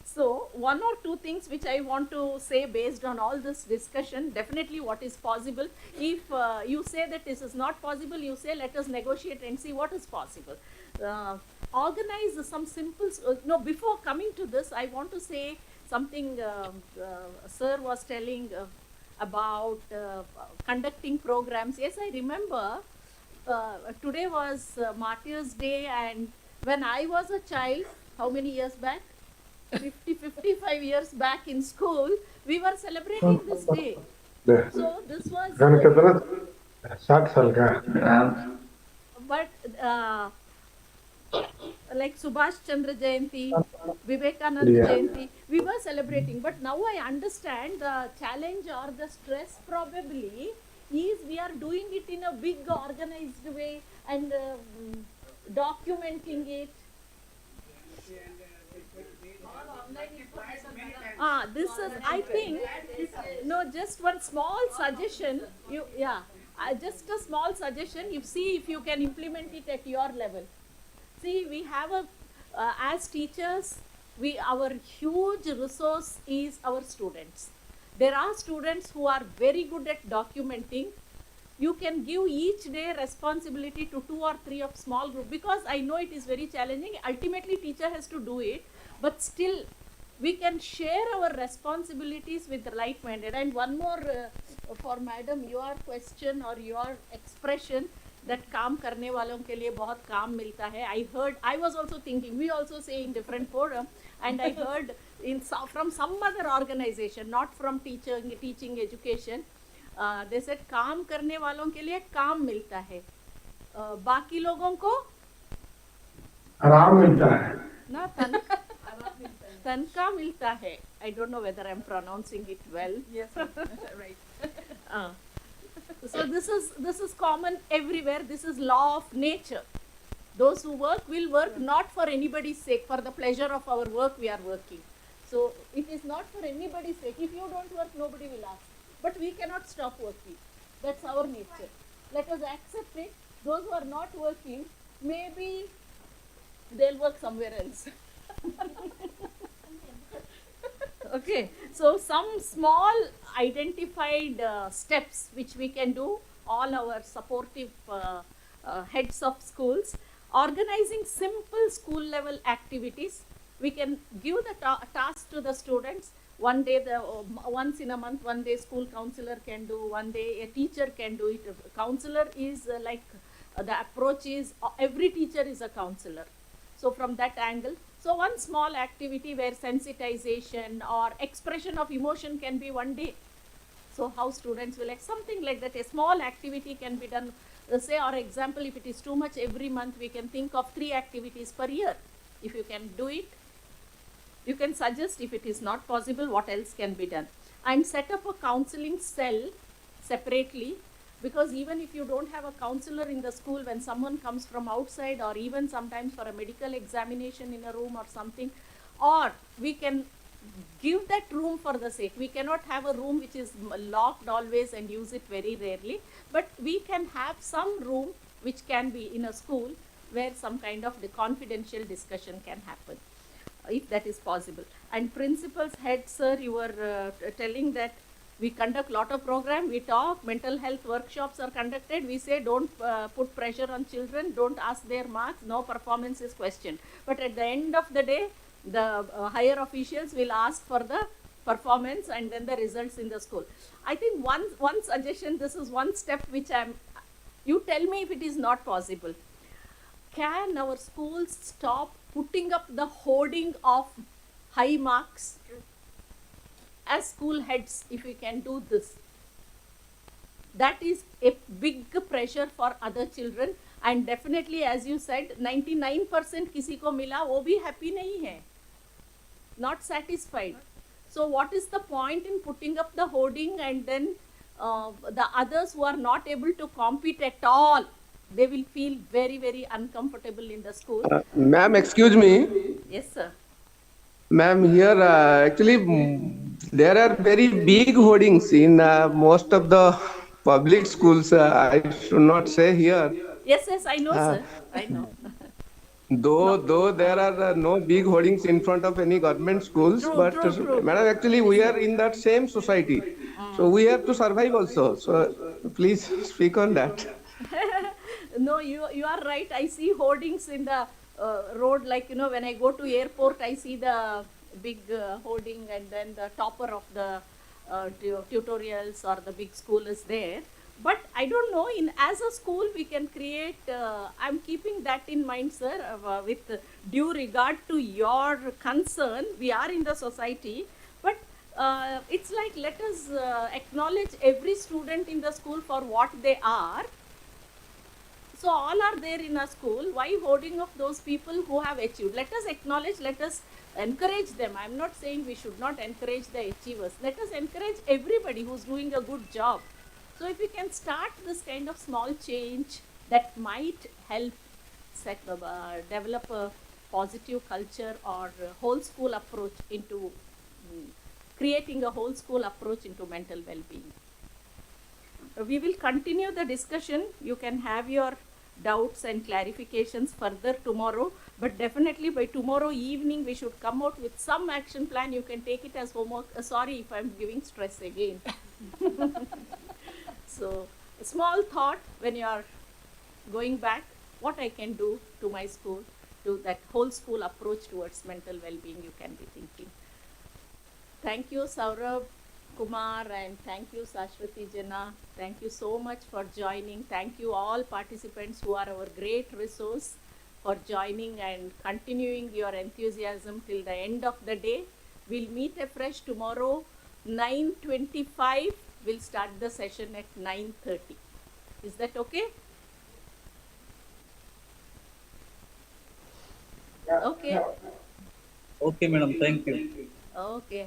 So one or two things which I want to say based on all this discussion, definitely what is possible. If you say that this is not possible, you say let us negotiate and see what is possible. Organize some simple, before coming to this, I want to say something sir was telling about conducting programs. Yes, I remember today was Martyrs Day, and when I was a child, how many years back? 55 years back in school, we were celebrating this day. So this was. But like Subhash Chandra Jayanti, Vivekananda Jayanti, we were celebrating. But now I understand the challenge or the stress probably is we are doing it in a big organized way and documenting it. This is, I think, just one small suggestion. Just a small suggestion. You see if you can implement it at your level. See, we have as teachers, our huge resource is our students. There are students who are very good at documenting. You can give each day responsibility to 2 or 3 of small group, because I know it is very challenging. Ultimately, teacher has to do it, but still, we can share our responsibilities with the like-minded. And one more for madam, your question or your expression that काम करने वालों के लिए बहुत काम मिलता है. I was also thinking, we also say in different forum, and I heard from some other organization, not from teaching education, they said काम करने वालों के लिए काम मिलता है, बाकी लोगों को
आराम मिलता है
ना तनका मिलता है. I don't know whether I'm pronouncing it well.
Yes, right.
So this is common everywhere. This is law of nature. Those who work will work not for anybody's sake. For the pleasure of our work, we are working. So it is not for anybody's sake. If you don't work, nobody will ask. But we cannot stop working. That's our nature. Let us accept it. Those who are not working, maybe they'll work somewhere else. Okay, so some small identified steps which we can do, all our supportive heads of schools, organizing simple school level activities. We can give the task to the students. One day, once in a month, one day school counselor can do, one day a teacher can do it. A counselor is the approach is every teacher is a counselor. So from that angle, so one small activity where sensitization or expression of emotion can be one day. So how students will something like that. A small activity can be done. Say, or example, if it is too much every month, we can think of 3 activities per year. If you can do it, you can suggest. If it is not possible, what else can be done. And set up a counseling cell separately. Because even if you don't have a counselor in the school, when someone comes from outside, or even sometimes for a medical examination in a room or something, or we can give that room for the sake. We cannot have a room which is locked always and use it very rarely, but we can have some room which can be in a school where some kind of the confidential discussion can happen, if that is possible. And principal's head, sir, you were telling that we conduct lot of program, we talk, mental health workshops are conducted, we say don't put pressure on children, don't ask their marks, no performance is questioned. But at the end of the day, the higher officials will ask for the performance and then the results in the school. I think one suggestion, this is one step which you tell me if it is not possible. Can our schools stop putting up the hoarding of high marks? As school heads, if we can do this, that is a big pressure for other children. And definitely, as you said, 99% किसी को मिला वो भी happy नहीं है, not satisfied. So what is the point in putting up the hoarding, and then the others who are not able to compete at all, they will feel very, very uncomfortable in the school.
Ma'am, excuse me.
Yes, sir.
Ma'am, here actually there are very big hoardings in most of the public schools. I should not say here.
Yes, yes, I know, sir. I know.
Though there are no big hoardings in front of any government schools, but madam, actually we are in that same society, so we have to survive also. So please speak on that.
No, you are right. I see hoardings in the road, like when I go to airport, I see the big hoarding, and then the topper of the tutorials or the big school is there. But I don't know, as a school we can create, I'm keeping that in mind, sir, with due regard to your concern. We are in the society, but it's like, let us acknowledge every student in the school for what they are. So all are there in a school. Why hoarding of those people who have achieved? Let us acknowledge, let us encourage them. I'm not saying we should not encourage the achievers. Let us encourage everybody who's doing a good job. So if we can start this kind of small change, that might help develop a positive culture or a whole school approach into creating a whole school approach into mental well-being. We will continue the discussion. You can have your doubts and clarifications further tomorrow, but definitely by tomorrow evening we should come out with some action plan. You can take it as homework. Sorry if I'm giving stress again. So a small thought when you are going back, what I can do to my school, to that whole school approach towards mental well-being, you can be thinking. Thank you, Saurabh, Kumar, and thank you, Sashwati Jana. Thank you so much for joining. Thank you all participants who are our great resource for joining and continuing your enthusiasm till the end of the day. We'll meet afresh tomorrow, 9:25. We'll start the session at 9:30. Is that okay? Okay.
Okay, madam. Thank you.
Okay.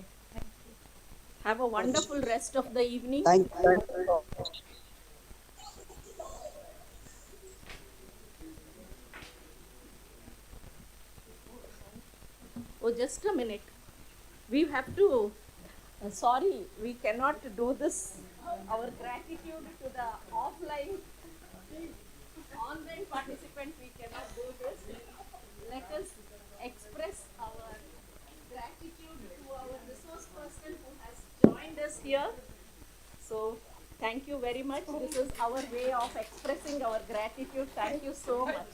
Have a wonderful rest of the evening.
Thank you.
Oh, just a minute. We have to, sorry, we cannot do this. Our gratitude to the offline, online participant, we cannot do this. Let us express our gratitude to our resource person who has joined us here. So, thank you very much. This is our way of expressing our gratitude. Thank you so much.